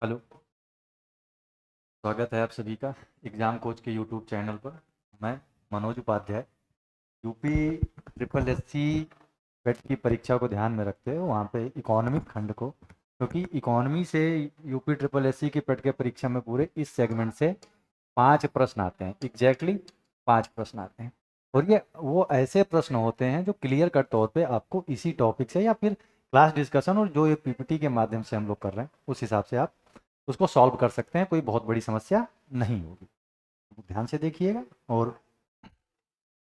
Hello. स्वागत है आप सभी का एग्ज़ाम कोच के यूट्यूब चैनल पर। मैं Manoj Upadhyay. UP triple S C PET की परीक्षा को ध्यान में रखते हुए वहाँ पे इकोनॉमिक खंड को, क्योंकि इकोनॉमी से यूपी ट्रिपल एस सी की पेट के परीक्षा में पूरे इस सेगमेंट से 5 प्रश्न आते हैं। एग्जैक्टली 5 प्रश्न आते हैं। और ये वो ऐसे प्रश्न होते हैं जो क्लियर कट तौर पे आपको इसी टॉपिक से या फिर क्लास डिस्कशन और जो ये पीपीटी के माध्यम से हम लोग कर रहे हैं उस हिसाब से आप उसको सॉल्व कर सकते हैं। कोई बहुत बड़ी समस्या नहीं होगी। तो ध्यान से देखिएगा। और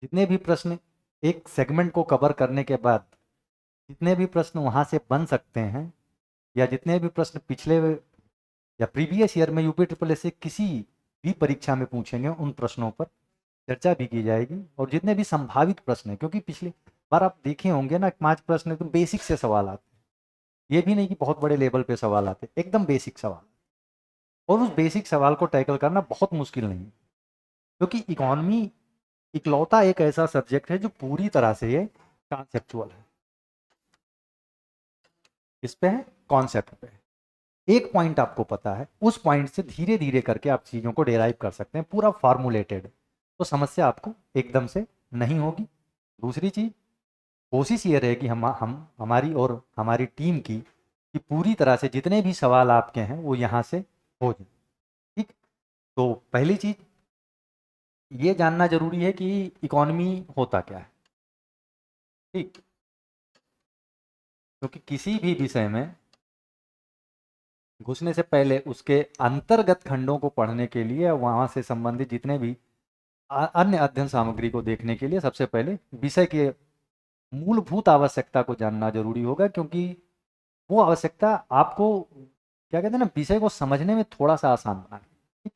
जितने भी प्रश्न एक सेगमेंट को कवर करने के बाद जितने भी प्रश्न वहाँ से बन सकते हैं या जितने भी प्रश्न पिछले या प्रीवियस ईयर में यूपी ट्रिपल एस से किसी भी परीक्षा में पूछेंगे उन प्रश्नों पर चर्चा भी की जाएगी। और जितने भी संभावित प्रश्न हैं, क्योंकि पिछली बार आप देखे होंगे ना 5 प्रश्न तो बेसिक से सवाल आते हैं। ये भी नहीं कि बहुत बड़े लेवल पे सवाल आते, एकदम बेसिक सवाल। और उस बेसिक सवाल को टैकल करना बहुत मुश्किल नहीं है, क्योंकि इकोनॉमी इकलौता एक ऐसा सब्जेक्ट है जो पूरी तरह से ये कॉन्सेप्चुअल है। इस पे है, कॉन्सेप्ट पे है। एक पॉइंट आपको पता है, उस पॉइंट से धीरे धीरे करके आप चीज़ों को डेराइव कर सकते हैं, पूरा फार्मूलेटेड। तो समस्या आपको एकदम से नहीं होगी। दूसरी चीज, कोशिश ये रहेगी हम हमारी और हमारी टीम की कि पूरी तरह से जितने भी सवाल आपके हैं वो यहाँ से हो जाए। ठीक। तो पहली चीज ये जानना जरूरी है कि इकोनॉमी होता क्या है। ठीक। क्योंकि किसी भी विषय में घुसने से पहले उसके अंतर्गत खंडों को पढ़ने के लिए वहां से संबंधित जितने भी अन्य अध्ययन सामग्री को देखने के लिए सबसे पहले विषय के मूलभूत आवश्यकता को जानना जरूरी होगा, क्योंकि वो आवश्यकता आपको क्या कहते हैं ना, विषय को समझने में थोड़ा सा आसान बनाए।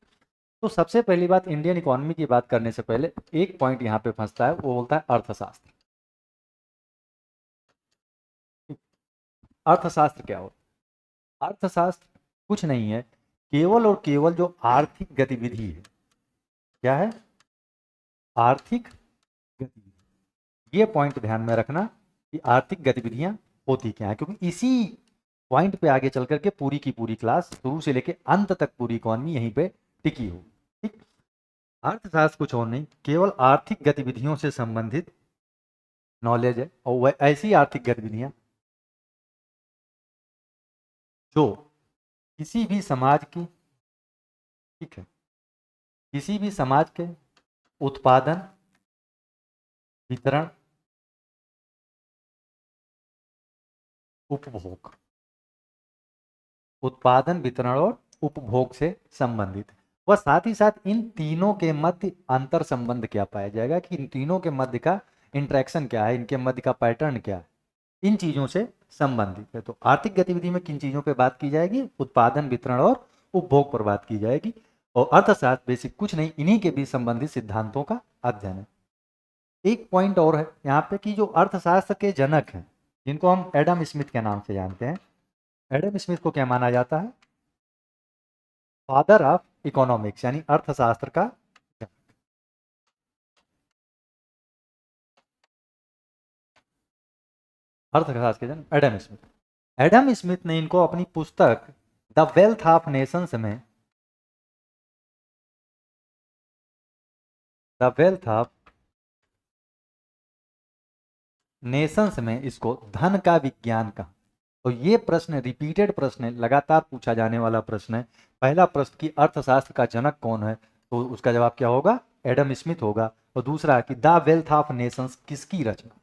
तो सबसे पहली बात, इंडियन इकोनॉमी की बात करने से पहले एक पॉइंट यहाँ पे फंसता है, वो बोलता है अर्थशास्त्र। अर्थशास्त्र क्या होता है? अर्थशास्त्र कुछ नहीं है, केवल और केवल जो आर्थिक गतिविधि है। क्या है? आर्थिक गतिविधि। ये पॉइंट ध्यान में रखना कि आर्थिक गतिविधियां होती क्या है, क्योंकि इसी पॉइंट पे आगे चल करके पूरी की पूरी क्लास शुरू से लेके अंत तक पूरी इकोनॉमी यहीं पे टिकी हो। ठीक। अर्थशास्त्र कुछ और नहीं, केवल आर्थिक गतिविधियों से संबंधित नॉलेज है। और वह ऐसी आर्थिक गतिविधियां जो किसी भी समाज की, ठीक है, किसी भी समाज के उत्पादन, वितरण, उपभोग, उत्पादन, वितरण और उपभोग से संबंधित है। वह साथ ही साथ इन तीनों के मध्य अंतर संबंध क्या पाया जाएगा, कि इन तीनों के मध्य का इंटरेक्शन क्या है, इनके मध्य का पैटर्न क्या है, इन चीजों से संबंधित है। तो आर्थिक गतिविधि में किन चीजों पे बात की जाएगी? उत्पादन, वितरण और उपभोग पर बात की जाएगी। और अर्थशास्त्र बेसिक कुछ नहीं, इन्हीं के बीच संबंधित सिद्धांतों का अध्ययन है। एक पॉइंट और है यहाँ पे कि जो अर्थशास्त्र के जनक हैं, जिनको हम एडम स्मिथ के नाम से जानते हैं, एडम स्मिथ को क्या माना जाता है? फादर ऑफ इकोनॉमिक्स, यानी अर्थशास्त्र का जनक। अर्थशास्त्र के जनक एडम स्मिथ। एडम स्मिथ ने इनको अपनी पुस्तक द वेल्थ ऑफ नेशंस में, द वेल्थ ऑफ नेशंस में इसको धन का विज्ञान कहा। तो ये प्रश्न रिपीटेड प्रश्न है, लगातार पूछा जाने वाला प्रश्न है। पहला प्रश्न कि अर्थशास्त्र का जनक कौन है, तो उसका जवाब क्या होगा? एडम स्मिथ होगा। और दूसरा कि द वेल्थ ऑफ नेशंस किसकी रचना?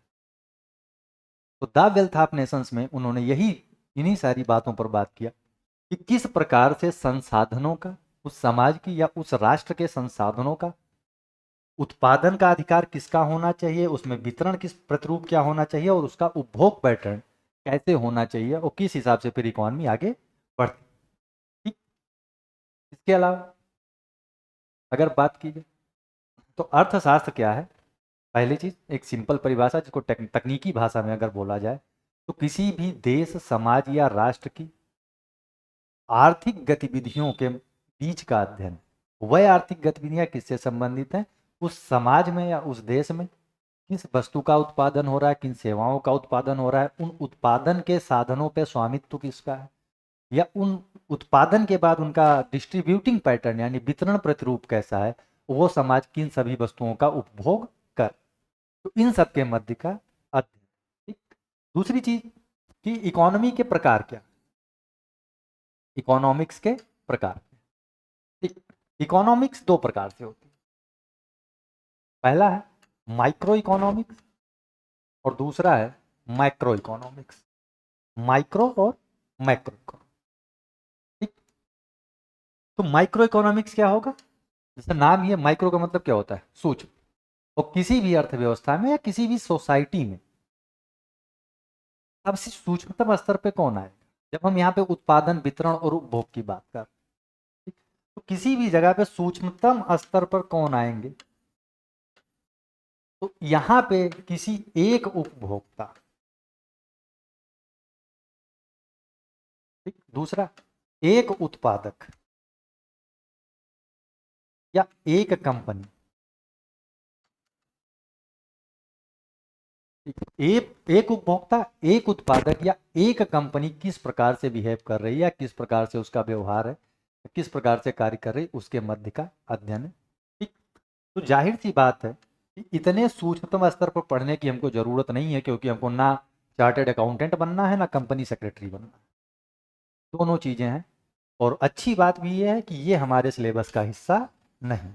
तो द वेल्थ ऑफ नेशंस में उन्होंने यही इन्हीं सारी बातों पर बात किया कि किस प्रकार से संसाधनों का, उस समाज की या उस राष्ट्र के संसाधनों का उत्पादन का अधिकार किसका होना चाहिए, उसमें वितरण किस प्रतिरूप क्या होना चाहिए, और उसका उपभोग पैटर्न कैसे होना चाहिए, और किस हिसाब से फिर इकोनॉमी आगे बढ़ती। ठीक। इसके अलावा अगर बात की जाए तो अर्थशास्त्र क्या है? पहली चीज, एक सिंपल परिभाषा जिसको तकनीकी भाषा में अगर बोला जाए तो किसी भी देश, समाज या राष्ट्र की आर्थिक गतिविधियों के बीच का अध्ययन। वह आर्थिक गतिविधियां किससे संबंधित हैं? उस समाज में या उस देश में किस वस्तु का उत्पादन हो रहा है, किन सेवाओं का उत्पादन हो रहा है, उन उत्पादन के साधनों पे स्वामित्व किसका है, या उन उत्पादन के बाद उनका डिस्ट्रीब्यूटिंग पैटर्न यानी वितरण प्रतिरूप कैसा है, वो समाज किन सभी वस्तुओं का उपभोग कर, तो इन सब के मध्य का अध्ययन। ठीक। दूसरी चीज कि इकोनॉमी के प्रकार क्या, इकोनॉमिक्स के प्रकार। ठीक। इकोनॉमिक्स दो प्रकार से होती है, पहला है माइक्रो इकोनॉमिक्स और दूसरा है मैक्रो इकोनॉमिक्स। माइक्रो और मैक्रो इकोनॉमिक्स। ठीक। तो माइक्रो इकोनॉमिक्स क्या होगा, जैसे नाम ही है, माइक्रो का मतलब क्या होता है, सूक्ष्म। और किसी भी अर्थव्यवस्था में या किसी भी सोसाइटी में सबसे सूक्ष्मतम स्तर पे कौन आएगा, जब हम यहाँ पे उत्पादन वितरण और उपभोग की बात कर, ठीक, तो किसी भी जगह पे सूक्ष्मतम स्तर पर कौन आएंगे, तो यहाँ पे किसी एक उपभोक्ता। ठीक। दूसरा एक उत्पादक या एक कंपनी। एक एक उपभोक्ता, एक उत्पादक या एक कंपनी किस प्रकार से बिहेव कर रही है या किस प्रकार से उसका व्यवहार है, किस प्रकार से कार्य कर रही है, उसके मध्य का अध्ययन है। ठीक। तो जाहिर सी बात है कि इतने सूक्ष्मतम स्तर पर पढ़ने की हमको जरूरत नहीं है, क्योंकि हमको ना चार्टर्ड अकाउंटेंट बनना है ना कंपनी सेक्रेटरी बनना है, दोनों चीजें हैं। और अच्छी बात भी ये है कि ये हमारे सिलेबस का हिस्सा नहीं।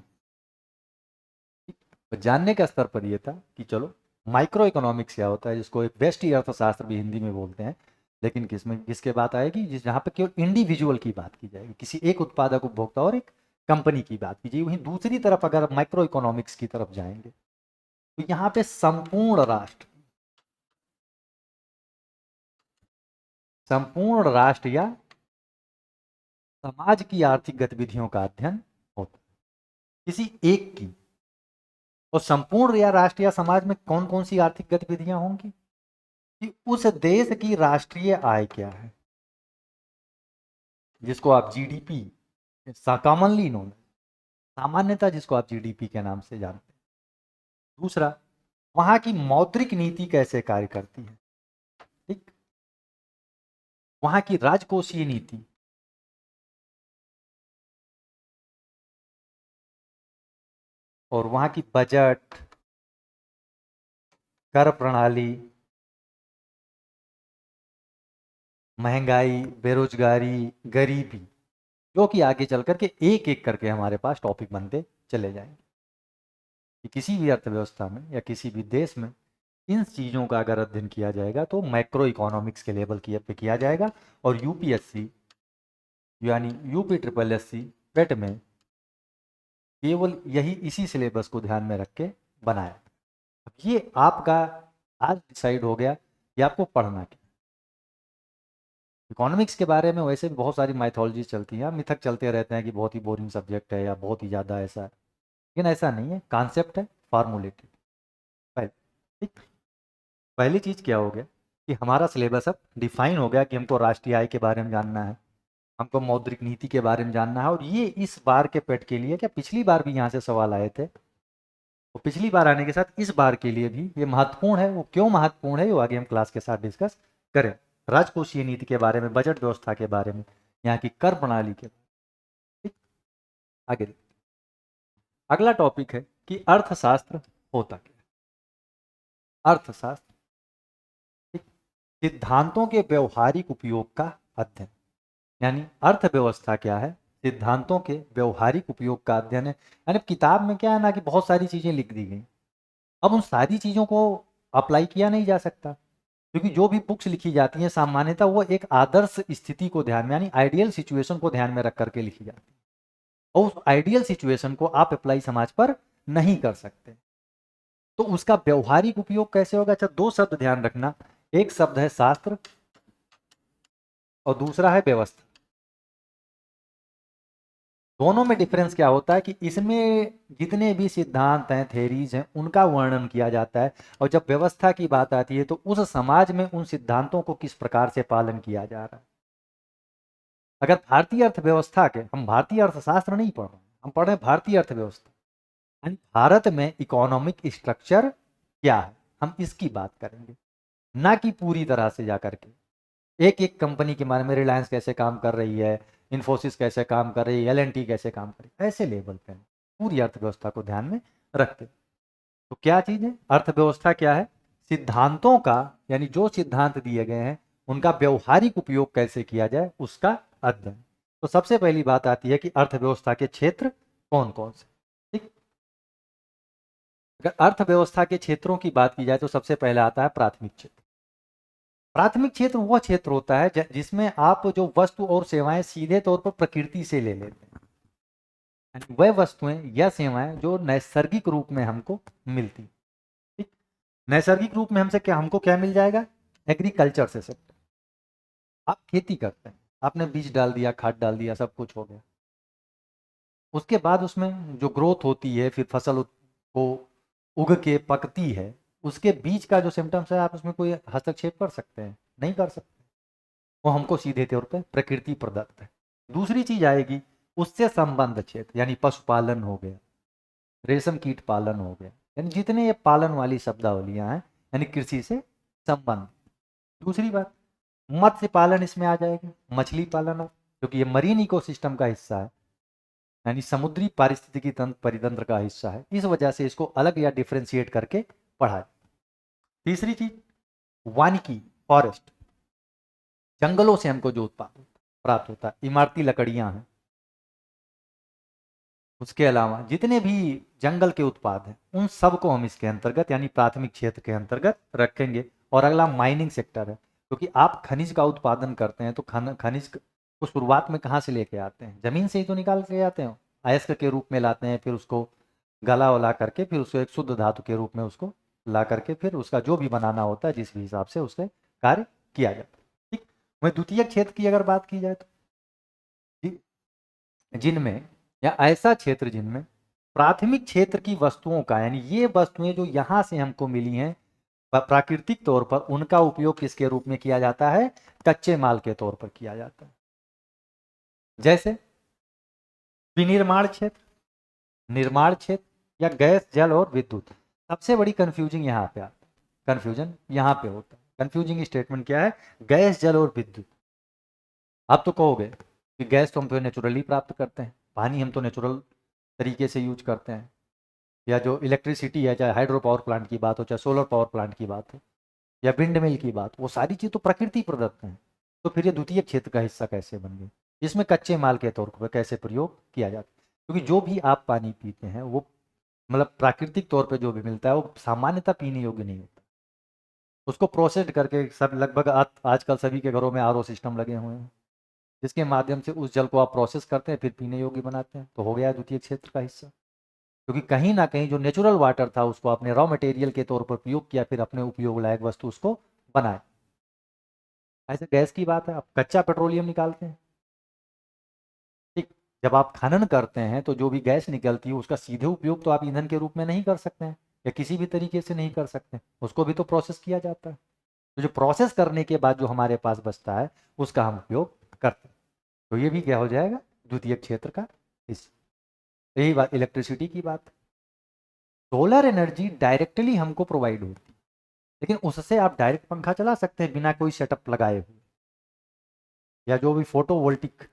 तो जानने का स्तर पर ये था कि चलो माइक्रो इकोनॉमिक्स क्या होता है, जिसको एक व्यष्टि अर्थशास्त्र भी हिंदी में बोलते हैं, लेकिन किसमें किसके बात आएगी, जिस जहाँ पे केवल इंडिविजुअल की बात की जाएगी, किसी एक उत्पादक उपभोक्ता और एक कंपनी की बात की जाएगी। वहीं दूसरी तरफ अगर माइक्रो इकोनॉमिक्स की तरफ जाएंगे तो यहाँ पे संपूर्ण राष्ट्र, संपूर्ण राष्ट्र या समाज की आर्थिक गतिविधियों का अध्ययन होता है, किसी एक की। और संपूर्ण या राष्ट्र या समाज में कौन कौन सी आर्थिक गतिविधियां होंगी, कि उस देश की राष्ट्रीय आय क्या है, जिसको आप जीडीपी कॉमनली नोन, सामान्यता जिसको आप जीडीपी के नाम से जानते हैं। दूसरा, वहां की मौद्रिक नीति कैसे कार्य करती है। ठीक। वहां की राजकोषीय नीति, और वहां की बजट, कर प्रणाली, महंगाई, बेरोजगारी, गरीबी, जो कि आगे चल करके एक एक करके हमारे पास टॉपिक बनते चले जाएंगे। कि किसी भी अर्थव्यवस्था में या किसी भी देश में इन चीज़ों का अगर अध्ययन किया जाएगा तो मैक्रो इकोनॉमिक्स के लेवल की पे किया जाएगा। और यूपीएससी यानी यूपी ट्रिपल एस सी पेट में केवल यही इसी सिलेबस को ध्यान में रख के बनाया। अब ये आपका आज डिसाइड हो गया कि आपको पढ़ना क्या। इकोनॉमिक्स के बारे में वैसे भी बहुत सारी माइथोलॉजीज चलती हैं, मिथक चलते रहते हैं कि बहुत ही बोरिंग सब्जेक्ट है या बहुत ही ज़्यादा ऐसा है, लेकिन ऐसा नहीं है, कॉन्सेप्ट है फार्मूलेटेड। पहले, ठीक, पहली चीज़ क्या हो गया कि हमारा सिलेबस अब डिफाइन हो गया कि हमको राष्ट्रीय आय के बारे में जानना है, हमको मौद्रिक नीति के बारे में जानना है। और ये इस बार के पेट के लिए, क्या पिछली बार भी यहाँ से सवाल आए थे, वो पिछली बार आने के साथ इस बार के लिए भी ये महत्वपूर्ण है। वो क्यों महत्वपूर्ण है वो आगे हम क्लास के साथ डिस्कस करें। राजकोषीय नीति के बारे में, बजट व्यवस्था के बारे में, यहाँ की कर प्रणाली के बारे में। ठीक। आगे देखते हैं। अगला टॉपिक है कि अर्थशास्त्र होता क्या है। अर्थशास्त्र, ठीक, सिद्धांतों के व्यवहारिक उपयोग का अध्ययन, यानी अर्थव्यवस्था क्या है, सिद्धांतों के व्यवहारिक उपयोग का अध्ययन है। यानी किताब में क्या है ना कि बहुत सारी चीजें लिख दी गई, अब उन सारी चीजों को अप्लाई किया नहीं जा सकता, क्योंकि जो भी बुक्स लिखी जाती हैं सामान्यतः वो एक आदर्श स्थिति को ध्यान में यानी आइडियल सिचुएशन को ध्यान में रख करके लिखी जाती है, और उस आइडियल सिचुएशन को आप अप्लाई समाज पर नहीं कर सकते। तो उसका व्यवहारिक उपयोग कैसे होगा। अच्छा, दो शब्द ध्यान रखना, एक शब्द है शास्त्र और दूसरा है व्यवस्था। दोनों में डिफरेंस क्या होता है कि इसमें जितने भी सिद्धांत हैं, थेरीज हैं, उनका वर्णन किया जाता है, और जब व्यवस्था की बात आती है तो उस समाज में उन सिद्धांतों को किस प्रकार से पालन किया जा रहा है। अगर भारतीय अर्थव्यवस्था के, हम भारतीय अर्थशास्त्र नहीं पढ़ रहे हैं, हम पढ़ रहे हैं भारतीय अर्थव्यवस्था, यानी भारत में इकोनॉमिक स्ट्रक्चर क्या है, हम इसकी बात करेंगे, ना कि पूरी तरह से जाकर के एक एक कंपनी के बारे में, रिलायंस कैसे काम कर रही है, इन्फोसिस कैसे काम कर रही है, एल कैसे काम कर रही है, ऐसे लेवल पे पूरी अर्थव्यवस्था को ध्यान में रखते। तो क्या चीज़ है अर्थव्यवस्था? क्या है? सिद्धांतों का, यानी जो सिद्धांत दिए गए हैं उनका व्यवहारिक उपयोग कैसे किया जाए उसका अध्ययन। तो सबसे पहली बात आती है कि अर्थव्यवस्था के क्षेत्र कौन कौन से। ठीक, अगर अर्थव्यवस्था के क्षेत्रों की बात की जाए तो सबसे पहला आता है प्राथमिक क्षेत्र। प्राथमिक क्षेत्र वह क्षेत्र होता है जिसमें आप जो वस्तु और सेवाएं सीधे तौर पर प्रकृति से ले लेते हैं, यानी वह वस्तुएं या सेवाएं जो नैसर्गिक रूप में हमको मिलती। ठीक, नैसर्गिक रूप में हमसे क्या, हमको क्या मिल जाएगा? एग्रीकल्चर से सेक्टर। आप खेती करते हैं, आपने बीज डाल दिया, खाद डाल दिया, सब कुछ हो गया। उसके बाद उसमें जो ग्रोथ होती है, फिर फसल को उग के पकती है, उसके बीच का जो सिम्टम्स है आप उसमें कोई हस्तक्षेप कर सकते हैं? नहीं कर सकते। वो हमको सीधे तौर पे प्रकृति प्रदत्त है। दूसरी चीज आएगी उससे संबंध क्षेत्र, यानी पशुपालन हो गया, रेशम कीट पालन हो गया, यानी जितने ये पालन वाली शब्दावलियां हैं, यानी कृषि से संबंध। दूसरी बात, मत्स्य पालन इसमें आ जाएगा, मछली पालन, क्योंकि ये मरीन इकोसिस्टम का हिस्सा है, यानी समुद्री पारिस्थितिकी तंत्र परितंत्र का हिस्सा है, इस वजह से इसको अलग या डिफ्रेंशिएट करके पढ़ा। तीसरी चीज वानिकी, फॉरेस्ट, जंगलों से हमको जो उत्पाद प्राप्त होता है, इमारती लकड़ियां हैं, उसके अलावा जितने भी जंगल के उत्पाद हैं उन सब को हम इसके अंतर्गत यानी प्राथमिक क्षेत्र के अंतर्गत रखेंगे। और अगला माइनिंग सेक्टर है, क्योंकि आप खनिज का उत्पादन करते हैं तो खनिज को शुरुआत में कहाँ से लेके आते हैं? जमीन से ही तो निकाल के आते हैं, अयस्क के रूप में लाते हैं, फिर उसको गला वला करके फिर उसको एक शुद्ध धातु के रूप में उसको ला करके फिर उसका जो भी बनाना होता है जिस भी हिसाब से उससे कार्य किया जाता है। ठीक, वही द्वितीय क्षेत्र की अगर बात की जाए तो जिनमें, या ऐसा क्षेत्र जिनमें प्राथमिक क्षेत्र की वस्तुओं का, यानी ये वस्तुएं जो यहां से हमको मिली हैं प्राकृतिक तौर पर, उनका उपयोग किसके रूप में किया जाता है? कच्चे माल के तौर पर किया जाता है। जैसे विनिर्माण क्षेत्र, निर्माण क्षेत्र, या गैस जल और विद्युत। सबसे बड़ी कंफ्यूजिंग यहाँ पे आता है, कंफ्यूजन यहाँ पे होता है। कंफ्यूजिंग स्टेटमेंट क्या है? गैस जल और विद्युत। आप तो कहोगे कि गैस तो हम नेचुरली प्राप्त करते हैं, पानी हम तो नेचुरल तरीके से यूज करते हैं, या जो इलेक्ट्रिसिटी है, चाहे हाइड्रो पावर प्लांट की बात हो, चाहे सोलर पावर प्लांट की बात हो, या विंड मिल की बात, वो सारी चीज़ तो प्रकृति प्रदत्त हैं। तो फिर ये द्वितीय क्षेत्र का हिस्सा कैसे बन गए? इसमें कच्चे माल के तौर पर कैसे प्रयोग किया जाता है? क्योंकि जो भी आप पानी पीते हैं वो मतलब प्राकृतिक तौर पे जो भी मिलता है वो सामान्यतः पीने योग्य नहीं होता। उसको प्रोसेस्ड करके सब लगभग आजकल सभी के घरों में आरओ सिस्टम लगे हुए हैं, जिसके माध्यम से उस जल को आप प्रोसेस करते हैं, फिर पीने योग्य बनाते हैं, तो हो गया द्वितीय क्षेत्र का हिस्सा। क्योंकि कहीं ना कहीं जो नेचुरल वाटर था उसको आपने रॉ मटेरियल के तौर पर प्रयोग किया, फिर अपने उपयोग लायक वस्तु उसको बनाए। ऐसे गैस की बात है, आप कच्चा पेट्रोलियम निकालते हैं, ठीक, जब आप खनन करते हैं तो जो भी गैस निकलती है उसका सीधे उपयोग तो आप ईंधन के रूप में नहीं कर सकते हैं, या किसी भी तरीके से नहीं कर सकते, उसको भी तो प्रोसेस किया जाता है। तो जो प्रोसेस करने के बाद जो हमारे पास बचता है उसका हम उपयोग करते हैं, तो ये भी क्या हो जाएगा? द्वितीय क्षेत्र का हिस्सा। यही बात इलेक्ट्रिसिटी की बात, सोलर एनर्जी डायरेक्टली हमको प्रोवाइड होती है, लेकिन उससे आप डायरेक्ट पंखा चला सकते हैं बिना कोई सेटअप लगाए हुए, या जो भी फोटोवोल्टिक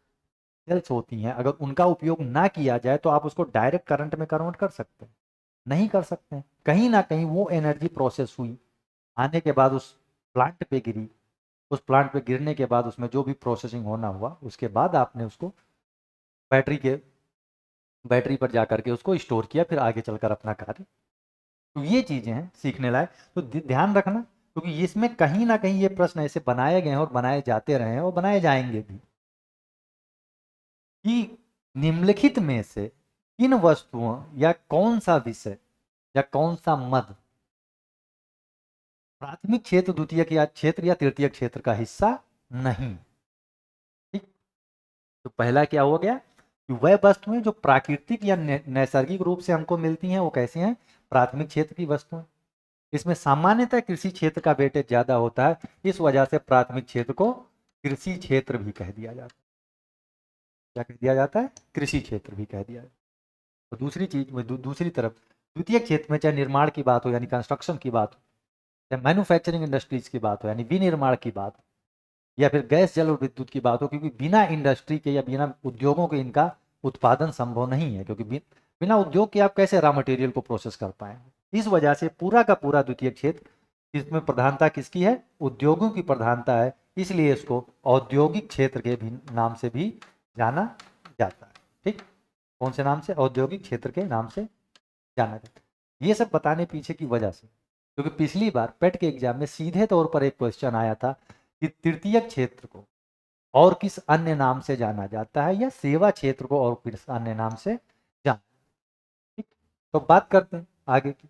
सेल्स होती हैं अगर उनका उपयोग ना किया जाए तो आप उसको डायरेक्ट करंट में कन्वर्ट कर सकते हैं? नहीं कर सकते हैं। कहीं ना कहीं वो एनर्जी प्रोसेस हुई, आने के बाद उस प्लांट पे गिरी, उस प्लांट पे गिरने के बाद उसमें जो भी प्रोसेसिंग होना हुआ उसके बाद आपने उसको बैटरी के बैटरी पर जा करके उसको स्टोर किया, फिर आगे चलकर अपना कार्य। तो ये चीजें हैं सीखने लायक, तो ध्यान रखना, क्योंकि इसमें कहीं ना कहीं ये प्रश्न ऐसे बनाए गए हैं और बनाए जाते रहे हैं और बनाए जाएंगे भी, कि निम्नलिखित में से किन वस्तुओं या कौन सा विषय या कौन सा मद प्राथमिक क्षेत्र, द्वितीय या क्षेत्र या तृतीय क्षेत्र का हिस्सा नहीं। ठीक, तो पहला क्या हो गया कि वह वस्तुएं जो प्राकृतिक या नैसर्गिक रूप से हमको मिलती हैं वो कैसे हैं? प्राथमिक क्षेत्र की वस्तुएं। इसमें सामान्यतः कृषि क्षेत्र का वेटेज ज्यादा होता है, इस वजह से प्राथमिक क्षेत्र को कृषि क्षेत्र भी कह दिया जाता है। क्या कह दिया जाता है? कृषि क्षेत्र भी कह दिया जाता है। तो दूसरी चीज दूसरी तरफ द्वितीय क्षेत्र में चाहे निर्माण की बात हो यानी कंस्ट्रक्शन की बात हो, चाहे मैन्युफैक्चरिंग इंडस्ट्रीज की बात हो यानी विनिर्माण की बात हो, या फिर गैस जल और विद्युत की बात हो, क्योंकि बिना इंडस्ट्री के या बिना उद्योगों के इनका उत्पादन संभव नहीं है, क्योंकि बिना उद्योग के आप कैसे रॉ मटेरियल को प्रोसेस कर पाएंगे। इस वजह से पूरा का पूरा द्वितीय क्षेत्र, इसमें प्रधानता किसकी है, उद्योगों की प्रधानता है, इसलिए इसको औद्योगिक क्षेत्र के भी नाम से भी जाना जाता है। ठीक, कौन से नाम से, औद्योगिक क्षेत्र के नाम से जाना जाता है। ये सब बताने पीछे की वजह से, क्योंकि पिछली बार पेट के एग्जाम में सीधे तौर पर एक क्वेश्चन आया था कि तृतीय क्षेत्र को और किस अन्य नाम से जाना जाता है, या सेवा क्षेत्र को और किस अन्य नाम से जाना। ठीक, तो बात करते हैं आगे की।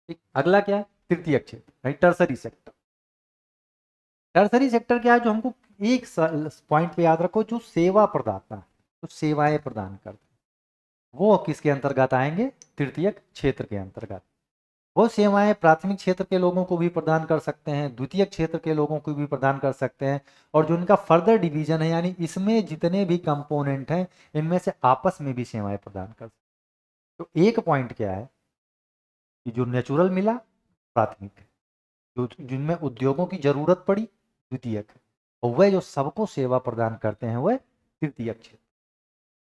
ठीक, अगला क्या है, तृतीय क्षेत्र, टर्सरी सेक्टर। टर्सरी सेक्टर क्या है, जो हमको एक पॉइंट पे याद रखो, जो सेवा प्रदाता, जो सेवाएं प्रदान करते, वो किसके अंतर्गत आएंगे, तृतीय क्षेत्र के अंतर्गत। वो सेवाएं प्राथमिक क्षेत्र के लोगों को भी प्रदान कर सकते हैं, द्वितीय क्षेत्र के लोगों को भी प्रदान कर सकते हैं, और जो इनका फर्दर डिवीजन है, यानी इसमें जितने भी कंपोनेंट हैं, इनमें से आपस में भी सेवाएं प्रदान कर सकते हैं। तो एक पॉइंट क्या है कि जो नेचुरल मिला प्राथमिक है, जो जिनमें उद्योगों की जरूरत पड़ी द्वितीयक है, और वह जो सबको सेवा प्रदान करते हैं वह तृतीय क्षेत्र।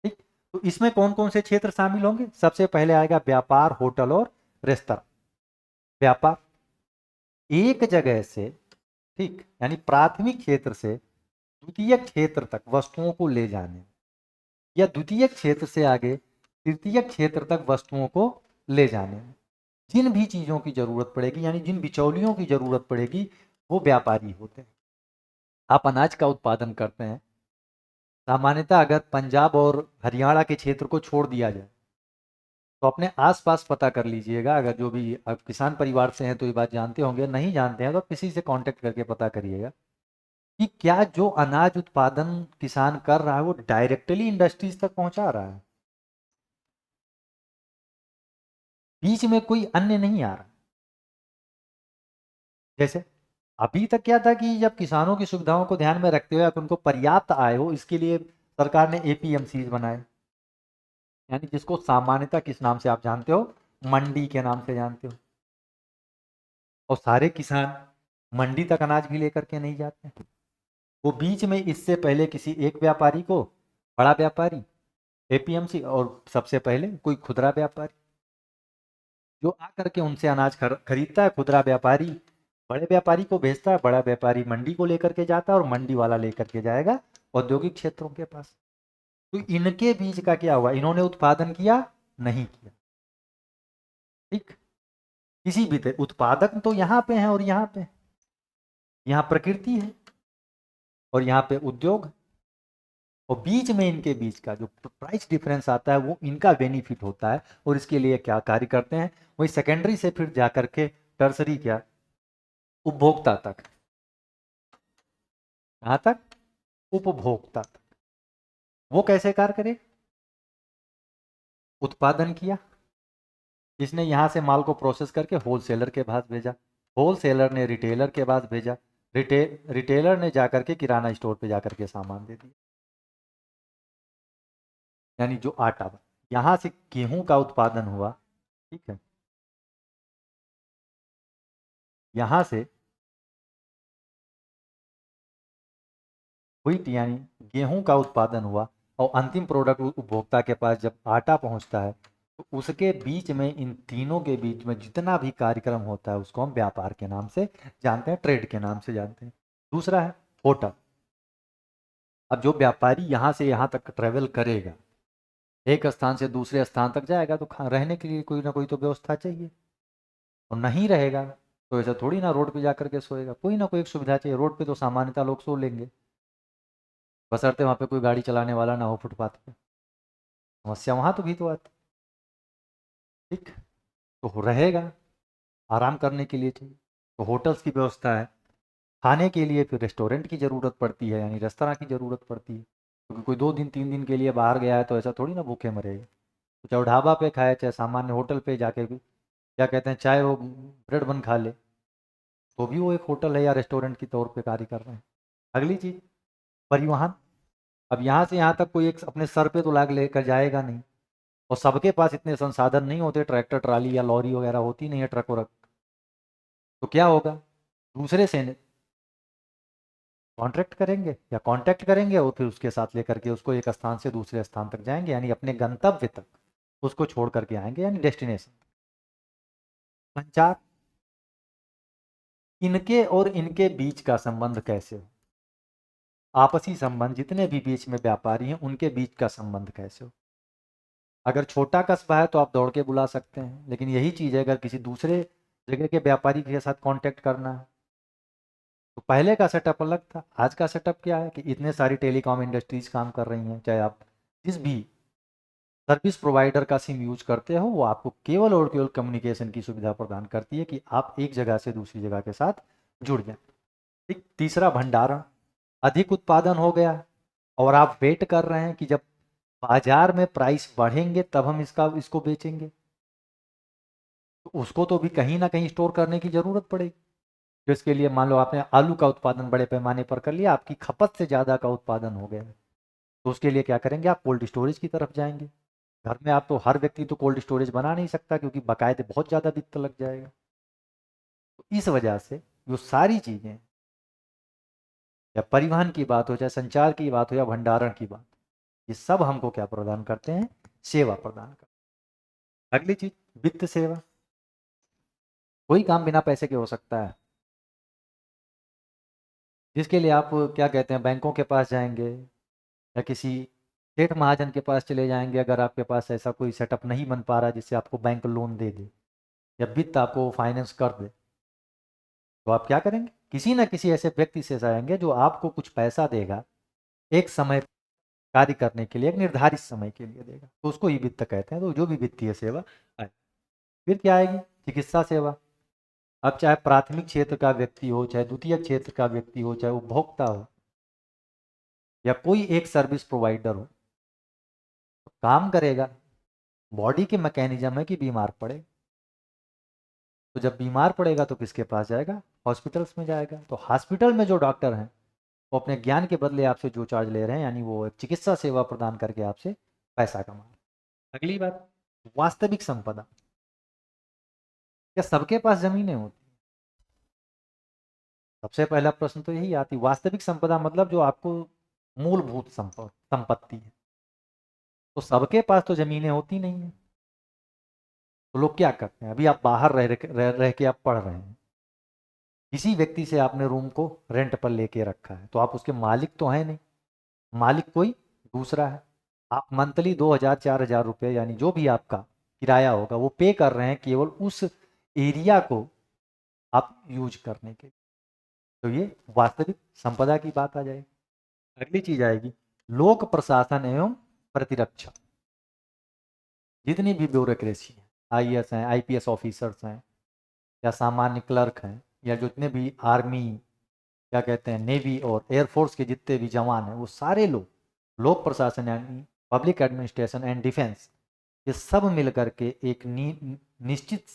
ठीक, तो इसमें कौन कौन से क्षेत्र शामिल होंगे, सबसे पहले आएगा व्यापार, होटल और रेस्तरां। व्यापार, एक जगह से, ठीक, यानी प्राथमिक क्षेत्र से द्वितीय क्षेत्र तक वस्तुओं को ले जाने, या द्वितीय क्षेत्र से आगे तृतीय क्षेत्र तक वस्तुओं को ले जाने में जिन भी चीजों की जरूरत पड़ेगी, यानी जिन बिचौलियों की जरूरत पड़ेगी, वो व्यापारी होते हैं। आप अनाज का उत्पादन करते हैं, सामान्यतः अगर पंजाब और हरियाणा के क्षेत्र को छोड़ दिया जाए, तो अपने आसपास पता कर लीजिएगा, अगर जो भी आप किसान परिवार से हैं तो ये बात जानते होंगे, नहीं जानते हैं तो किसी से कांटेक्ट करके पता करिएगा कि क्या जो अनाज उत्पादन किसान कर रहा है वो डायरेक्टली इंडस्ट्रीज तक पहुंचा रहा है, बीच में कोई अन्य नहीं आ रहा। जैसे अभी तक क्या था कि जब किसानों की सुविधाओं को ध्यान में रखते हुए उनको पर्याप्त आय हो, इसके लिए सरकार ने एपीएमसीज बनाए, यानी जिसको सामान्यतः किस नाम से आप जानते हो, मंडी के नाम से जानते हो। और सारे किसान मंडी तक अनाज भी लेकर के नहीं जाते, वो बीच में इससे पहले किसी एक व्यापारी को, बड़ा व्यापारी एपीएमसी, और सबसे पहले कोई खुदरा व्यापारी जो आकर के उनसे अनाज खरीदता है, खुदरा व्यापारी बड़े व्यापारी को भेजता है, बड़ा व्यापारी मंडी को लेकर के जाता है, और मंडी वाला लेकर के जाएगा औद्योगिक क्षेत्रों के पास। तो इनके बीच का क्या हुआ, इन्होंने उत्पादन किया नहीं किया। ठीक, किसी भी तरह उत्पादक तो यहाँ पे है, और यहाँ पे, यहाँ प्रकृति है और यहाँ पे उद्योग, और बीच में इनके बीच का जो प्राइस डिफरेंस आता है वो इनका बेनिफिट होता है, और इसके लिए क्या कार्य करते हैं, वही सेकेंडरी से फिर जा करके टर्सरी, क्या, उपभोक्ता तक। कहाँ तक, उपभोक्ता तक। वो कैसे कार्य करे, उत्पादन किया, इसने यहाँ से माल को प्रोसेस करके होलसेलर के पास भेजा, होलसेलर ने रिटेलर के पास भेजा, रिटेलर ने जाकर के किराना स्टोर पे जाकर के सामान दे दिया। यानी जो आटा, यहाँ से गेहूं का उत्पादन हुआ, ठीक है, यहाँ से व्हीट यानी गेहूं का उत्पादन हुआ, और अंतिम प्रोडक्ट उपभोक्ता के पास जब आटा पहुंचता है, तो उसके बीच में, इन तीनों के बीच में जितना भी कार्यक्रम होता है उसको हम व्यापार के नाम से जानते हैं, ट्रेड के नाम से जानते हैं। दूसरा है होटल। अब जो व्यापारी यहाँ से यहाँ तक ट्रेवल करेगा, एक स्थान से दूसरे स्थान तक जाएगा, तो रहने के लिए कोई ना कोई तो व्यवस्था चाहिए, और नहीं रहेगा तो ऐसा थोड़ी ना रोड पे जा करके सोएगा, कोई ना कोई एक सुविधा चाहिए। रोड पे तो सामान्यतः लोग सो लेंगे, बशर्ते वहाँ पे कोई गाड़ी चलाने वाला ना हो फुटपाथ पे, समस्या वहाँ तो भी तो आती। ठीक, तो रहेगा, आराम करने के लिए चाहिए, तो होटल्स की व्यवस्था है। खाने के लिए फिर रेस्टोरेंट की ज़रूरत पड़ती है, यानी रेस्तरां की ज़रूरत पड़ती है, क्योंकि कोई 2 दिन 3 दिन के लिए बाहर गया है तो ऐसा थोड़ी ना भूखे मरेगा। तो चाहे वो ढाबा पे खाए, चाहे सामान्य होटल पे जाके भी, क्या कहते हैं, चाहे वो ब्रेड बन खा ले, तो भी वो एक होटल है या रेस्टोरेंट की तौर पे कार्य कर रहे हैं। अगली चीज़, परिवहन। अब यहाँ से यहाँ तक कोई एक अपने सर पे तो लाग लेकर जाएगा नहीं, और सबके पास इतने संसाधन नहीं होते, ट्रैक्टर ट्राली या लॉरी वगैरह होती नहीं है, ट्रक वरक। तो क्या होगा, दूसरे से कॉन्ट्रैक्ट करेंगे या कांटेक्ट करेंगे और फिर उसके साथ लेकर के उसको एक स्थान से दूसरे स्थान तक जाएंगे, यानी अपने गंतव्य तक उसको छोड़ करके आएंगे, यानी डेस्टिनेशन। संचार, इनके और इनके बीच का संबंध कैसे हो, आपसी संबंध, जितने भी बीच में व्यापारी हैं उनके बीच का संबंध कैसे हो। अगर छोटा कस्बा है तो आप दौड़ के बुला सकते हैं, लेकिन यही चीज़ है अगर किसी दूसरे जगह के व्यापारी के साथ कांटेक्ट करना है तो पहले का सेटअप अलग था। आज का सेटअप क्या है कि इतने सारी टेलीकॉम इंडस्ट्रीज काम कर रही हैं, चाहे आप जिस भी सर्विस प्रोवाइडर का सिम यूज करते हो वो आपको केवल और केवल कम्युनिकेशन की सुविधा प्रदान करती है कि आप एक जगह से दूसरी जगह के साथ जुड़ जाएं। ठीक, तीसरा भंडारण, अधिक उत्पादन हो गया और आप वेट कर रहे हैं कि जब बाजार में प्राइस बढ़ेंगे तब हम इसको बेचेंगे, तो उसको तो भी कहीं ना कहीं स्टोर करने की जरूरत पड़ेगी। जिसके लिए मान लो आपने आलू का उत्पादन बड़े पैमाने पर कर लिया, आपकी खपत से ज़्यादा का उत्पादन हो गया, तो उसके लिए क्या करेंगे, आप कोल्ड स्टोरेज की तरफ जाएंगे। घर में आप तो हर व्यक्ति तो कोल्ड स्टोरेज बना नहीं सकता क्योंकि बकायदे बहुत ज़्यादा वित्त लग जाएगा। तो इस वजह से जो सारी चीज़ें, या परिवहन की बात हो, चाहे संचार की बात हो या भंडारण की बात, ये सब हमको क्या प्रदान करते हैं, सेवा प्रदान करते हैं। अगली चीज, वित्त सेवा। कोई काम बिना पैसे के हो सकता है, जिसके लिए आप क्या कहते हैं, बैंकों के पास जाएंगे या किसी सेठ महाजन के पास चले जाएंगे। अगर आपके पास ऐसा कोई सेटअप नहीं बन पा रहा जिससे आपको बैंक लोन दे दे या वित्त आपको फाइनेंस कर दे, तो आप क्या करेंगे, किसी ना किसी ऐसे व्यक्ति से जाएंगे जो आपको कुछ पैसा देगा एक समय कार्य करने के लिए, एक निर्धारित समय के लिए देगा, तो उसको ही वित्त कहते हैं। तो जो भी वित्तीय सेवा आए। फिर क्या आएगी, चिकित्सा सेवा। अब चाहे प्राथमिक क्षेत्र का व्यक्ति हो, चाहे द्वितीय क्षेत्र का व्यक्ति हो, चाहे उपभोक्ता हो या कोई एक सर्विस प्रोवाइडर हो, तो काम करेगा, बॉडी के मैकेनिज्म है कि बीमार पड़े, तो जब बीमार पड़ेगा तो किसके पास जाएगा, हॉस्पिटल्स में जाएगा। तो हॉस्पिटल में जो डॉक्टर हैं वो अपने ज्ञान के बदले आपसे जो चार्ज ले रहे हैं, यानी वो एक चिकित्सा सेवा प्रदान करके आपसे पैसा कमा रहे हैं। अगली बात, वास्तविक संपदा। क्या सबके पास जमीनें होती, सबसे पहला प्रश्न तो यही आती, वास्तविक संपदा मतलब जो आपको मूलभूत संपत्ति है, तो सबके पास तो जमीनें होती नहीं है। तो लोग क्या करते हैं, अभी आप बाहर रह के आप पढ़ रहे हैं, किसी व्यक्ति से आपने रूम को रेंट पर लेके रखा है, तो आप उसके मालिक तो हैं नहीं, मालिक कोई दूसरा है। आप मंथली 2,000 4,000 रुपये, यानी जो भी आपका किराया होगा वो पे कर रहे हैं केवल उस एरिया को आप यूज करने के लिए। तो ये वास्तविक संपदा की बात आ जाएगी। अगली चीज आएगी, लोक प्रशासन एवं प्रतिरक्षा। जितनी भी ब्यूरोक्रेसी है, आईएएस हैं, आईपीएस ऑफिसर्स हैं, या सामान्य क्लर्क हैं, या जितने भी आर्मी, क्या कहते हैं, नेवी और एयरफोर्स के जितने भी जवान हैं, वो सारे लोग लोक प्रशासन यानी पब्लिक एडमिनिस्ट्रेशन एंड डिफेंस, ये सब मिल करके एक निश्चित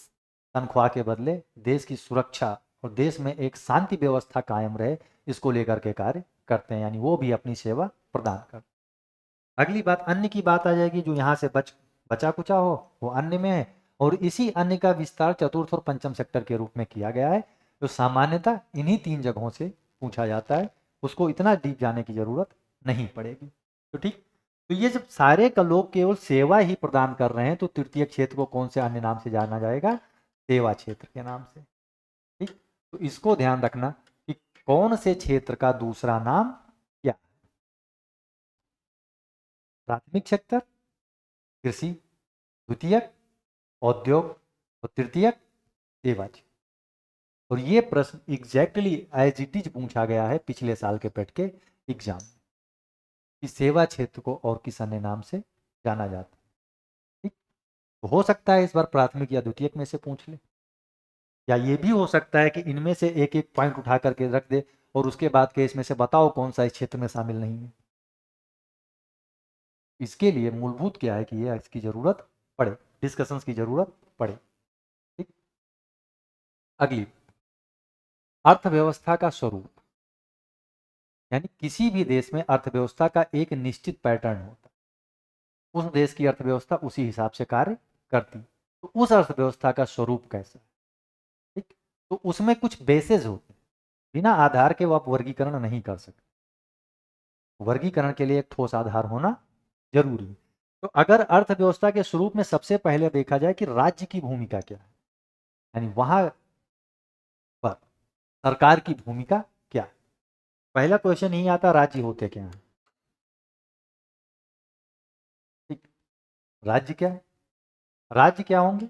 तनख्वाह के बदले देश की सुरक्षा और देश में एक शांति व्यवस्था कायम रहे, इसको लेकर के कार्य करते हैं, यानी वो भी अपनी सेवा प्रदान करते हैं। अगली बात, अन्य की बात आ जाएगी, जो यहाँ से बचा कुचा हो वो अन्य में है, और इसी अन्य का विस्तार चतुर्थ और पंचम सेक्टर के रूप में किया गया है, जो सामान्यतः इन्हीं 3 जगहों से पूछा जाता है, उसको इतना डीप जाने की जरूरत नहीं पड़ेगी। तो ठीक, तो ये जब सारे का लोग केवल सेवा ही प्रदान कर रहे हैं, तो तृतीय क्षेत्र को कौन से अन्य नाम से जाना जाएगा, सेवा क्षेत्र के नाम से। ठीक, तो इसको ध्यान रखना कि कौन से क्षेत्र का दूसरा नाम क्या, प्राथमिक क्षेत्र, कृषि, द्वितीयक औद्योग और तृतीयक सेवा क्षेत्र। और ये प्रश्न एग्जैक्टली एज इट इज पूछा गया है पिछले साल के पेट के एग्जाम में, कि सेवा क्षेत्र को और किस अन्य नाम से जाना जाता है। ठीक, तो हो सकता है इस बार प्राथमिक या द्वितीयक में से पूछ ले, या ये भी हो सकता है कि इनमें से एक एक पॉइंट उठा करके रख दे और उसके बाद के इसमें से बताओ कौन सा इस क्षेत्र में शामिल नहीं है। इसके लिए मूलभूत क्या है कि ये इसकी जरूरत पड़े, डिस्कशंस की जरूरत पड़े। ठीक, अगली, अर्थव्यवस्था का स्वरूप, यानी किसी भी देश में अर्थव्यवस्था का एक निश्चित पैटर्न होता है, उस देश की अर्थव्यवस्था उसी हिसाब से कार्य करती, तो उस अर्थव्यवस्था का स्वरूप कैसा है। ठीक, तो उसमें कुछ बेसेस होते हैं, बिना आधार के वो आप वर्गीकरण नहीं कर सकते। वर्गीकरण के लिए एक ठोस आधार होना जरूरी है। तो अगर अर्थव्यवस्था के स्वरूप में सबसे पहले देखा जाए कि राज्य की भूमिका क्या है, यानी वहां पर सरकार की भूमिका क्या है, पहला क्वेश्चन ही आता राज्य होते क्या है। ठीक, राज्य क्या है? राज्य क्या होंगे?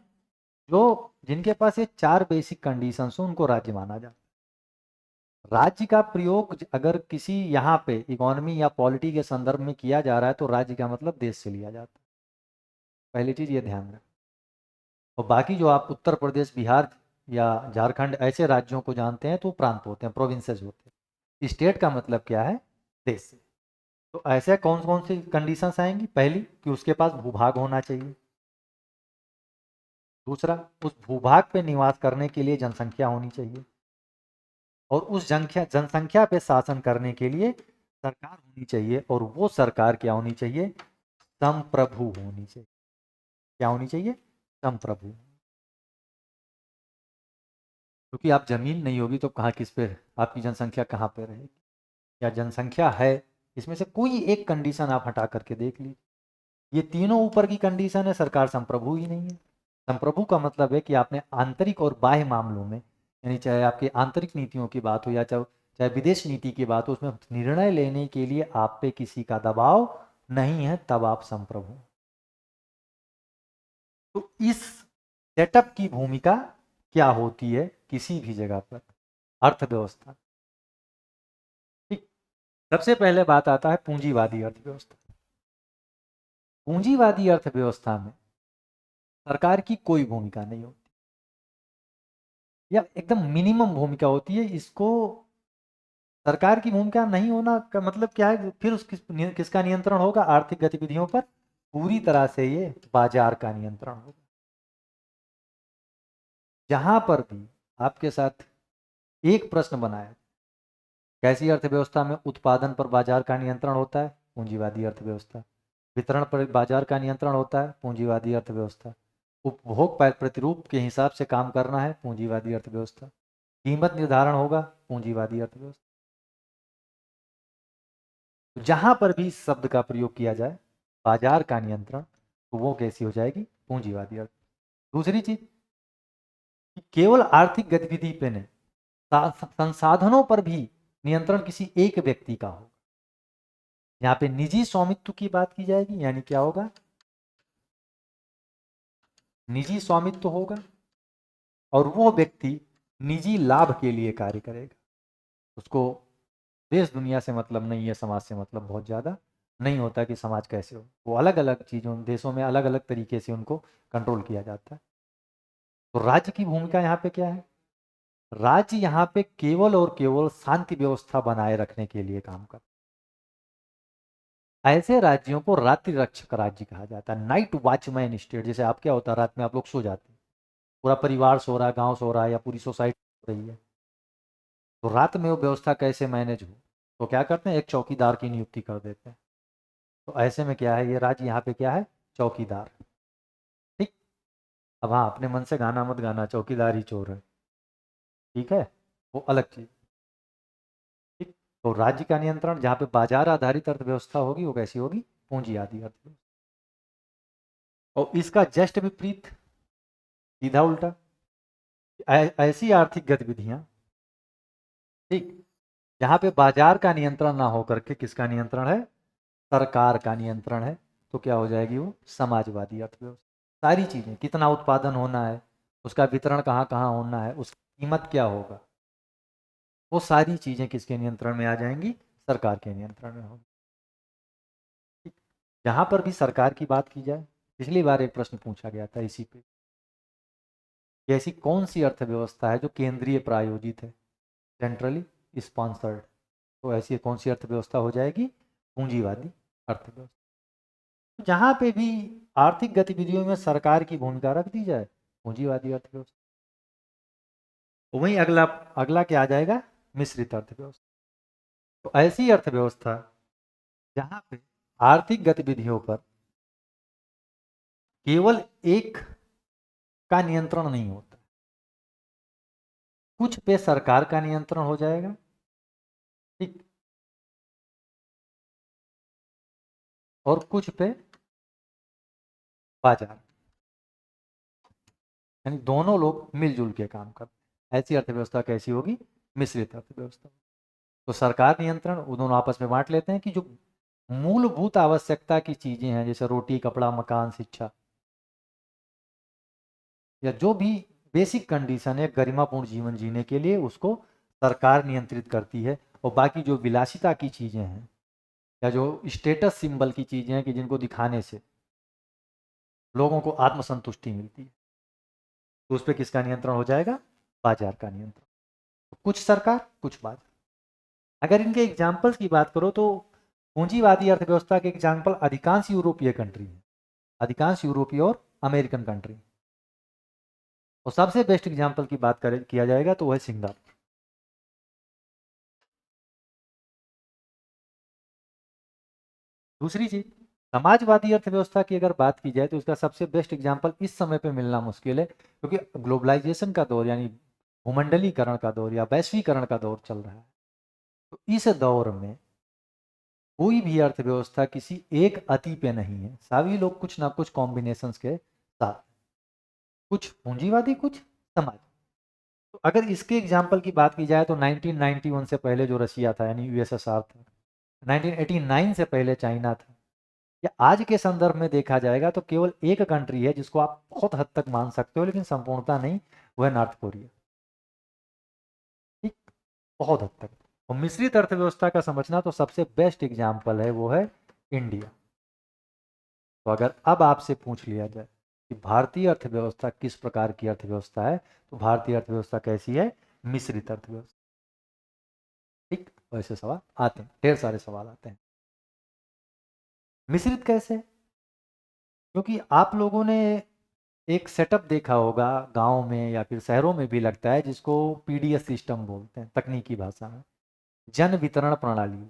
जो जिनके पास ये चार बेसिक कंडीशंस हो उनको राज्य माना जाता है। राज्य का प्रयोग अगर किसी यहाँ पे इकोनॉमी या पॉलिटी के संदर्भ में किया जा रहा है तो राज्य का मतलब देश से लिया जाता है। पहली चीज ये ध्यान रखें। और बाकी जो आप उत्तर प्रदेश, बिहार या झारखंड ऐसे राज्यों को जानते हैं तो प्रांत होते हैं, प्रोविंसेस होते हैं। स्टेट का मतलब क्या है? देश से। तो ऐसे कौन कौन सी कंडीशंस आएंगी? पहली कि उसके पास भूभाग होना चाहिए। दूसरा, उस भूभाग पे निवास करने के लिए जनसंख्या होनी चाहिए। और उस जनसंख्या पे शासन करने के लिए सरकार होनी चाहिए। और वो सरकार क्या होनी चाहिए? संप्रभु होनी चाहिए। क्या होनी चाहिए? संप्रभु। क्योंकि आप जमीन नहीं होगी तो कहाँ किस पे आपकी जनसंख्या कहाँ पे रहेगी? या जनसंख्या है, इसमें से कोई एक कंडीशन आप हटा करके देख लीजिए। ये तीनों ऊपर की कंडीशन है, सरकार संप्रभु ही नहीं है। संप्रभु का मतलब है कि आपने आंतरिक और बाह्य मामलों में, यानी चाहे आपकी आंतरिक नीतियों की बात हो या चाहे चाहे विदेश नीति की बात हो, उसमें निर्णय लेने के लिए आप पे किसी का दबाव नहीं है, तब आप संप्रभु। तो इस सेटअप की भूमिका क्या होती है किसी भी जगह पर? अर्थव्यवस्था। ठीक, सबसे पहले बात आता है पूंजीवादी अर्थव्यवस्था। पूंजीवादी अर्थव्यवस्था में सरकार की कोई भूमिका नहीं होती, या एकदम मिनिमम भूमिका होती है। इसको सरकार की भूमिका नहीं होना का मतलब क्या है? फिर किसका नियंत्रण होगा आर्थिक गतिविधियों पर? पूरी तरह से ये बाजार का नियंत्रण होगा। जहां पर भी आपके साथ एक प्रश्न बनाया, कैसी अर्थव्यवस्था में उत्पादन पर बाजार का नियंत्रण होता है? पूंजीवादी अर्थव्यवस्था। वितरण पर बाजार का नियंत्रण होता है? पूंजीवादी अर्थव्यवस्था। उपभोग प्रतिरूप के हिसाब से काम करना है? पूंजीवादी अर्थव्यवस्था। कीमत निर्धारण होगा? पूंजीवादी अर्थव्यवस्था। जहां पर भी इस शब्द का प्रयोग किया जाए, बाजार का नियंत्रण, तो वो कैसी हो जाएगी? पूंजीवादी अर्थ। दूसरी चीज कि केवल आर्थिक गतिविधि पे नहीं, संसाधनों पर भी नियंत्रण किसी एक व्यक्ति का हो। यहाँ पे निजी स्वामित्व की बात की जाएगी, यानी क्या होगा? निजी स्वामित्व होगा और वो व्यक्ति निजी लाभ के लिए कार्य करेगा। उसको देश दुनिया से मतलब नहीं है, समाज से मतलब बहुत ज़्यादा नहीं होता कि समाज कैसे हो। वो अलग अलग चीज़ों, देशों में अलग अलग तरीके से उनको कंट्रोल किया जाता है। तो राज्य की भूमिका यहाँ पे क्या है? राज्य यहाँ पे केवल और केवल शांति व्यवस्था बनाए रखने के लिए काम करता है। ऐसे राज्यों को रात्रि रक्षक राज्य कहा जाता है, नाइट वॉचमैन स्टेट। जैसे आप क्या होता है, रात में आप लोग सो जाते हैं, पूरा परिवार सो रहा है, गांव सो रहा है या पूरी सोसाइटी सो रही है, तो रात में वो व्यवस्था कैसे मैनेज हो? तो क्या करते हैं, एक चौकीदार की नियुक्ति कर देते हैं। तो ऐसे में क्या है, ये राज्य यहाँ पे क्या है? चौकीदार। ठीक। अब हाँ, अपने मन से गाना मत गाना, चौकीदार ही चोर है, ठीक है, वो अलग चीज। ठीक। तो राज्य का नियंत्रण जहाँ पे बाजार आधारित अर्थव्यवस्था होगी वो कैसी होगी? पूंजी आदि अर्थव्यवस्था। और इसका जस्ट विपरीत, सीधा उल्टा, ऐसी आर्थिक गतिविधियां, ठीक, जहाँ पे बाजार का नियंत्रण ना हो करके किसका नियंत्रण है? सरकार का नियंत्रण है, तो क्या हो जाएगी वो? समाजवादी अर्थव्यवस्था। सारी चीजें, कितना उत्पादन होना है, उसका वितरण कहाँ कहाँ होना है, उसकी कीमत क्या होगा, वो सारी चीजें किसके नियंत्रण में आ जाएंगी? सरकार के नियंत्रण में होगी। ठीक। जहां पर भी सरकार की बात की जाए, पिछली बार एक प्रश्न पूछा गया था इसी पे, कि ऐसी कौन सी अर्थव्यवस्था है जो केंद्रीय प्रायोजित है, सेंट्रली स्पॉन्सर्ड? तो ऐसी कौन सी अर्थव्यवस्था हो जाएगी? पूंजीवादी अर्थव्यवस्था। जहां पे भी आर्थिक गतिविधियों में सरकार की भूमिका रख दी जाए, पूंजीवादी अर्थव्यवस्था। वहीं अगला अगला क्या आ जाएगा? मिश्रित अर्थव्यवस्था। तो ऐसी अर्थव्यवस्था जहां पे आर्थिक गतिविधियों पर केवल एक का नियंत्रण नहीं होता, कुछ पे सरकार का नियंत्रण हो जाएगा, ठीक, और कुछ पे बाजार, यानी दोनों लोग मिलजुल के काम करते हैं। ऐसी अर्थव्यवस्था कैसी होगी? मिश्रित अर्थव्यवस्था। तो सरकार नियंत्रण वो दोनों आपस में बांट लेते हैं कि जो मूलभूत आवश्यकता की चीजें हैं जैसे रोटी, कपड़ा, मकान, शिक्षा, या जो भी बेसिक कंडीशन है गरिमापूर्ण जीवन जीने के लिए, उसको सरकार नियंत्रित करती है। और बाकी जो विलासिता की चीजें हैं या जो स्टेटस सिंबल की चीजें हैं कि जिनको दिखाने से लोगों को आत्मसंतुष्टि मिलती है, तो उस पर किसका नियंत्रण हो जाएगा? बाजार का नियंत्रण। तो कुछ सरकार, कुछ बाजार। अगर इनके एग्जाम्पल्स की बात करो तो पूंजीवादी अर्थव्यवस्था के एग्जाम्पल अधिकांश यूरोपीय कंट्री हैं, अधिकांश यूरोपीय और अमेरिकन कंट्री। और सबसे बेस्ट एग्जाम्पल की बात करें किया जाएगा तो वह है सिंगापुर। दूसरी चीज, समाजवादी अर्थव्यवस्था की अगर बात की जाए तो इसका सबसे बेस्ट एग्जाम्पल इस समय पे मिलना मुश्किल है, क्योंकि ग्लोबलाइजेशन का दौर यानी भूमंडलीकरण का दौर या वैश्वीकरण का दौर चल रहा है। तो इस दौर में कोई भी अर्थव्यवस्था किसी एक अति पे नहीं है, सभी लोग कुछ ना कुछ कॉम्बिनेशंस के साथ, कुछ पूंजीवादी कुछ समाज। तो अगर इसके एग्जाम्पल की बात की जाए तो 1991 से पहले जो रशिया था यानी यूएसएसआर था, 1989 से पहले चाइना था, या आज के संदर्भ में देखा जाएगा तो केवल एक कंट्री है जिसको आप बहुत हद तक मान सकते हो लेकिन संपूर्णता नहीं, वो है नॉर्थ कोरिया। ठीक, बहुत हद तक। और मिश्रित अर्थव्यवस्था का समझना तो सबसे बेस्ट एग्जाम्पल है वो है इंडिया। तो अगर अब आपसे पूछ लिया जाए कि भारतीय अर्थव्यवस्था किस प्रकार की अर्थव्यवस्था है, तो भारतीय अर्थव्यवस्था कैसी है? मिश्रित अर्थव्यवस्था। ठीक, वैसे सवाल आते हैं, ढेर सारे सवाल आते हैं। मिश्रित कैसे? क्योंकि आप लोगों ने एक सेटअप देखा होगा गांव में या फिर शहरों में भी लगता है, जिसको पीडीएस सिस्टम बोलते हैं तकनीकी भाषा में, जन वितरण प्रणाली,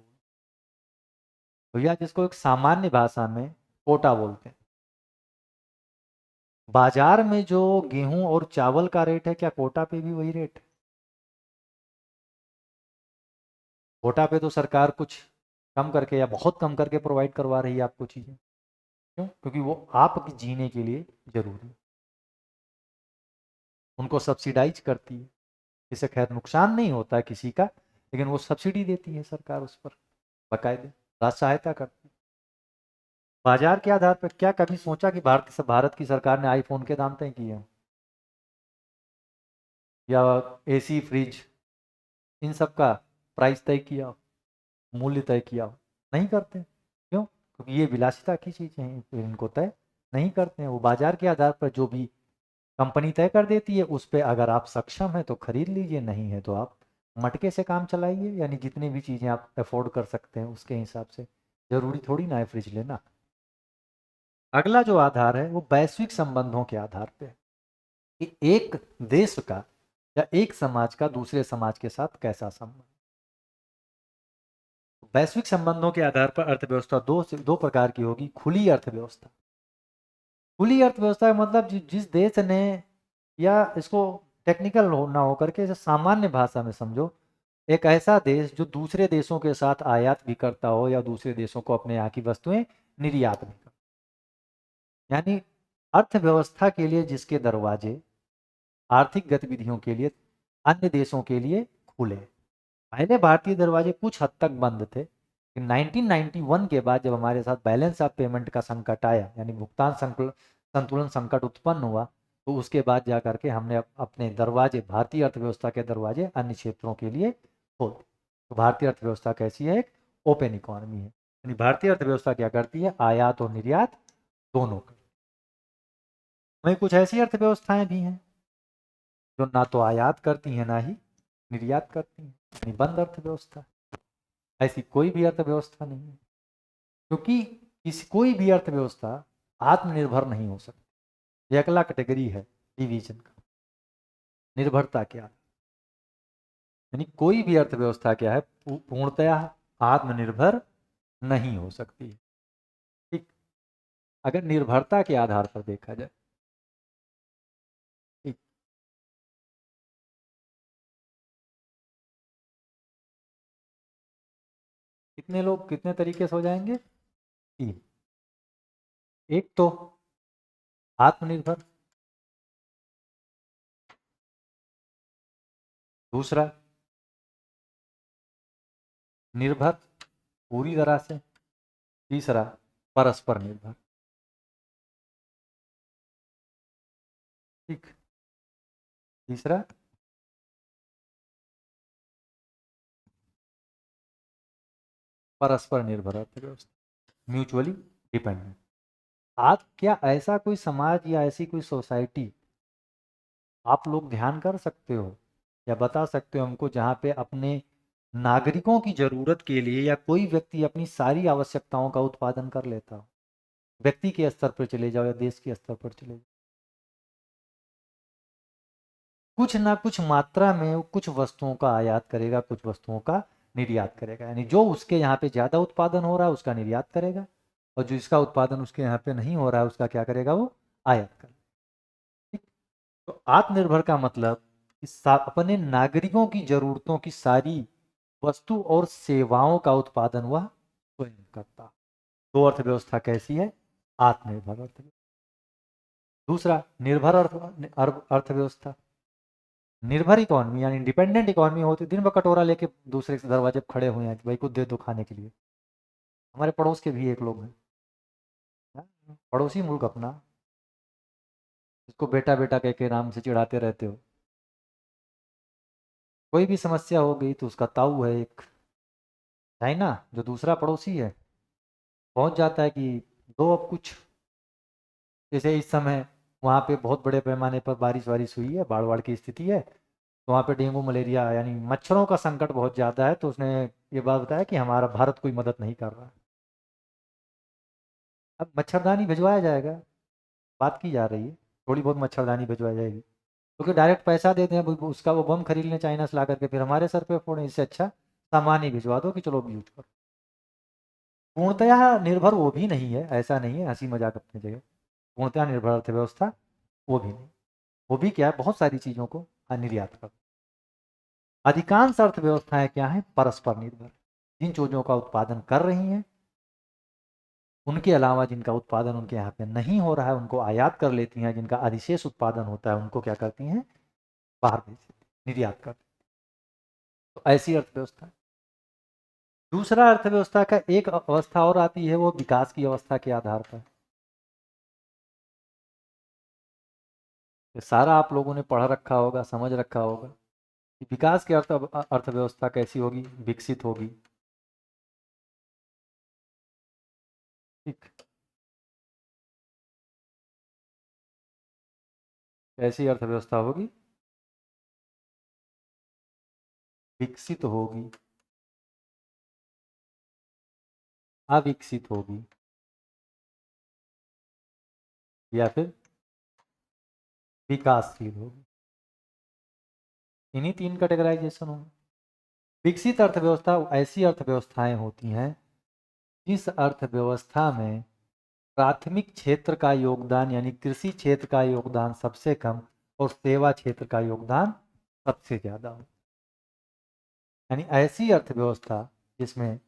तो या जिसको एक सामान्य भाषा में कोटा बोलते हैं। बाजार में जो गेहूं और चावल का रेट है, क्या कोटा पे भी वही रेट है? कोटा पे तो सरकार कुछ कम करके या बहुत कम करके प्रोवाइड करवा रही है आपको चीजें। क्यों? क्योंकि वो आपके जीने के लिए जरूरी है, उनको सब्सिडाइज करती है। इससे खैर नुकसान नहीं होता है किसी का, लेकिन वो सब्सिडी देती है सरकार उस पर, बाकायदे राज सहायता करती है। बाजार के आधार पर क्या कभी सोचा कि भारत की सरकार ने आईफोन के दाम तय किए हैं या एसी फ्रिज इन सब का प्राइस तय किया हो, मूल्य तय किया हो? नहीं करते। क्यों? क्योंकि ये विलासिता की चीजें हैं, तो इनको तय नहीं करते हैं। वो बाजार के आधार पर जो भी कंपनी तय कर देती है उस पर अगर आप सक्षम हैं तो खरीद लीजिए, नहीं है तो आप मटके से काम चलाइए, यानी जितनी भी चीजें आप अफोर्ड कर सकते हैं उसके हिसाब से। जरूरी थोड़ी ना है फ्रिज लेना। अगला जो आधार है वो वैश्विक संबंधों के आधार पे है कि एक देश का या एक समाज का दूसरे समाज के साथ कैसा संबंध। वैश्विक संबंधों के आधार पर अर्थव्यवस्था दो प्रकार की होगी। खुली अर्थव्यवस्था, खुली अर्थव्यवस्था का मतलब जिस देश ने, या इसको टेक्निकल ना हो करके इसे सामान्य भाषा में समझो, एक ऐसा देश जो दूसरे देशों के साथ आयात भी करता हो या दूसरे देशों को अपने यहाँ की वस्तुएं निर्यात भी करता, यानी अर्थव्यवस्था के लिए जिसके दरवाजे आर्थिक गतिविधियों के लिए अन्य देशों के लिए खुले। पहले भारतीय दरवाजे कुछ हद तक बंद थे, लेकिन 1991 के बाद जब हमारे साथ बैलेंस ऑफ पेमेंट का संकट आया, यानी भुगतान संतुलन संकट उत्पन्न हुआ, तो उसके बाद जा करके हमने अपने दरवाजे, भारतीय अर्थव्यवस्था के दरवाजे अन्य क्षेत्रों के लिए खोल दिए। तो भारतीय अर्थव्यवस्था कैसी है? एक ओपन इकोनॉमी है, यानी भारतीय अर्थव्यवस्था क्या करती है? आयात और निर्यात दोनों की। वहीं कुछ ऐसी अर्थव्यवस्थाएं भी हैं जो ना तो आयात करती हैं ना ही निर्यात करती हैं, यानी बंद अर्थव्यवस्था। ऐसी कोई भी अर्थव्यवस्था नहीं है, क्योंकि कोई भी अर्थव्यवस्था आत्मनिर्भर नहीं हो सकती। ये अगला कैटेगरी है डिवीजन का, निर्भरता क्या, यानी कोई भी अर्थव्यवस्था क्या है? पूर्णतया आत्मनिर्भर नहीं हो सकती। ठीक, अगर निर्भरता के आधार पर देखा जाए, ठीक, कितने लोग कितने तरीके से हो जाएंगे? 3। एक तो आत्मनिर्भर, दूसरा निर्भर पूरी तरह से, तीसरा परस्पर निर्भर। ठीक। तीसरा परस्पर निर्भर अर्थव्यवस्था, म्यूचुअली डिपेंडेंट। आप क्या ऐसा कोई समाज या ऐसी कोई सोसाइटी आप लोग ध्यान कर सकते हो या बता सकते हो हमको जहाँ पे अपने नागरिकों की जरूरत के लिए या कोई व्यक्ति अपनी सारी आवश्यकताओं का उत्पादन कर लेता हो? व्यक्ति के स्तर पर चले जाओ या देश के स्तर पर चले जाओ, कुछ ना कुछ मात्रा में वो कुछ वस्तुओं का आयात करेगा, कुछ वस्तुओं का निर्यात करेगा। यानी जो उसके यहाँ पे ज़्यादा उत्पादन हो रहा है उसका निर्यात करेगा, और जो इसका उत्पादन उसके यहाँ पे नहीं हो रहा है उसका क्या करेगा? वो आयात करेगा। ठीक। तो आत्मनिर्भर का मतलब कि अपने नागरिकों की जरूरतों की सारी वस्तु और सेवाओं का उत्पादन वह स्वयं करता। तो अर्थव्यवस्था कैसी है? आत्मनिर्भर अर्थव्यवस्था। दूसरा निर्भर अर्थव्यवस्था। निर्भर इकोनॉमी यानी इंडिपेंडेंट इकोनॉमी होती, दिन भर कटोरा लेके दूसरे के दरवाजे पर खड़े हुए हैं कि भाई कुछ दे दो खाने के लिए। हमारे पड़ोस के भी एक लोग हैं, पड़ोसी मुल्क अपना, जिसको बेटा बेटा कह के नाम से चिढ़ाते रहते हो, कोई भी समस्या हो गई तो उसका ताऊ है एक चाइना, जो दूसरा पड़ोसी है, पहुंच जाता है कि दो अब कुछ। जैसे इस समय वहाँ पे बहुत बड़े पैमाने पर बारिश वारिश हुई है, बाढ़ बाढ़ की स्थिति है, तो वहाँ पे डेंगू मलेरिया यानी मच्छरों का संकट बहुत ज़्यादा है। तो उसने ये बात बताया कि हमारा भारत कोई मदद नहीं कर रहा। अब मच्छरदानी भिजवाया जाएगा, बात की जा रही है, थोड़ी बहुत मच्छरदानी भिजवाई जाएगी, क्योंकि डायरेक्ट पैसा देते हैं उसका, वो बम खरीद लें चाइना से ला करके फिर हमारे सर पे फोड़ें। इससे अच्छा सामान ही भिजवा दो कि चलो यूज करो। पूर्णतः निर्भर वो भी नहीं है, ऐसा नहीं है, हंसी मजाक अपनी जगह। पूर्णतः निर्भर अर्थव्यवस्था वो भी नहीं। वो भी क्या है, बहुत सारी चीज़ों को निर्यात कर। अधिकांश अर्थव्यवस्थाएं क्या है? परस्पर निर्भर। जिन चीज़ों का उत्पादन कर रही हैं उनके अलावा जिनका उत्पादन उनके यहाँ पे नहीं हो रहा है उनको आयात कर लेती हैं, जिनका अधिशेष उत्पादन होता है उनको क्या करती हैं? बाहर भेज देती, निर्यात करती। तो ऐसी अर्थव्यवस्था है। दूसरा अर्थव्यवस्था का एक अवस्था और आती है, वो विकास की अवस्था के आधार पर। ये सारा आप लोगों ने पढ़ रखा होगा, समझ रखा होगा कि विकास की अर्थव्यवस्था कैसी होगी? विकसित होगी। ठीक। ऐसी अर्थव्यवस्था होगी, विकसित होगी, अविकसित होगी, या फिर विकासशील होगी। इन्हीं 3 कैटेगराइजेशन होंगे। विकसित अर्थव्यवस्था ऐसी अर्थव्यवस्थाएं होती हैं जिस अर्थव्यवस्था में प्राथमिक क्षेत्र का योगदान यानी कृषि क्षेत्र का योगदान सबसे कम और सेवा क्षेत्र का योगदान सबसे ज़्यादा हो। यानी ऐसी अर्थव्यवस्था जिसमें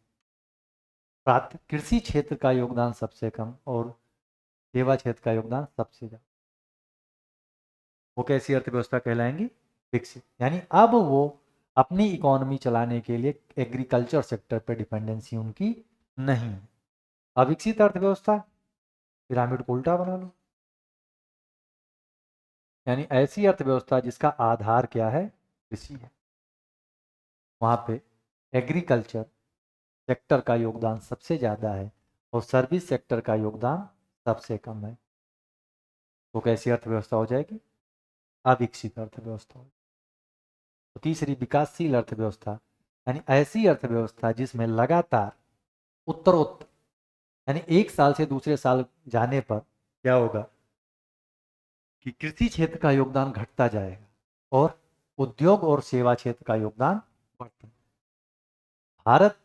कृषि क्षेत्र का योगदान सबसे कम और सेवा क्षेत्र का योगदान सबसे ज़्यादा, वो कैसी अर्थव्यवस्था कहलाएंगी? विकसित। यानी अब वो अपनी इकोनॉमी चलाने के लिए एग्रीकल्चर सेक्टर पर डिपेंडेंसी उनकी नहीं है। अविकसित अर्थव्यवस्था, पिरामिड को उल्टा बना लो। यानी ऐसी अर्थव्यवस्था जिसका आधार क्या है? कृषि है, वहाँ पे एग्रीकल्चर सेक्टर का योगदान सबसे ज़्यादा है और सर्विस सेक्टर का योगदान सबसे कम है। तो कैसी अर्थव्यवस्था हो जाएगी? अविकसित अर्थव्यवस्था हो। तो तीसरी विकासशील अर्थव्यवस्था, यानी ऐसी अर्थव्यवस्था जिसमें लगातार उत्तरोत्तर यानी एक साल से दूसरे साल जाने पर क्या होगा कि कृषि क्षेत्र का योगदान घटता जाएगा और उद्योग और सेवा क्षेत्र का योगदान बढ़ता है। भारत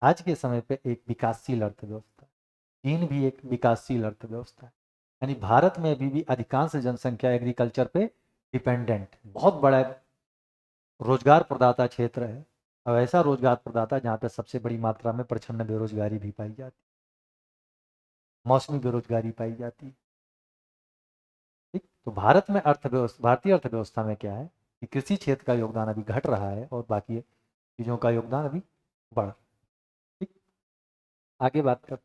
आज के समय पे एक विकासशील अर्थव्यवस्था है, चीन भी एक विकासशील अर्थव्यवस्था है। यानी भारत में अभी भी अधिकांश जनसंख्या एग्रीकल्चर पे डिपेंडेंट, बहुत बड़ा रोजगार प्रदाता क्षेत्र है अब ऐसा रोजगार प्रदाता जहाँ पे सबसे बड़ी मात्रा में प्रछन्न बेरोजगारी भी पाई जाती, मौसमी बेरोजगारी पाई जाती। ठीक, तो भारत में अर्थव्यवस्था, भारतीय अर्थव्यवस्था में क्या है कि कृषि क्षेत्र का योगदान अभी घट रहा है और बाकी चीज़ों का योगदान अभी बढ़। ठीक, आगे बात कर,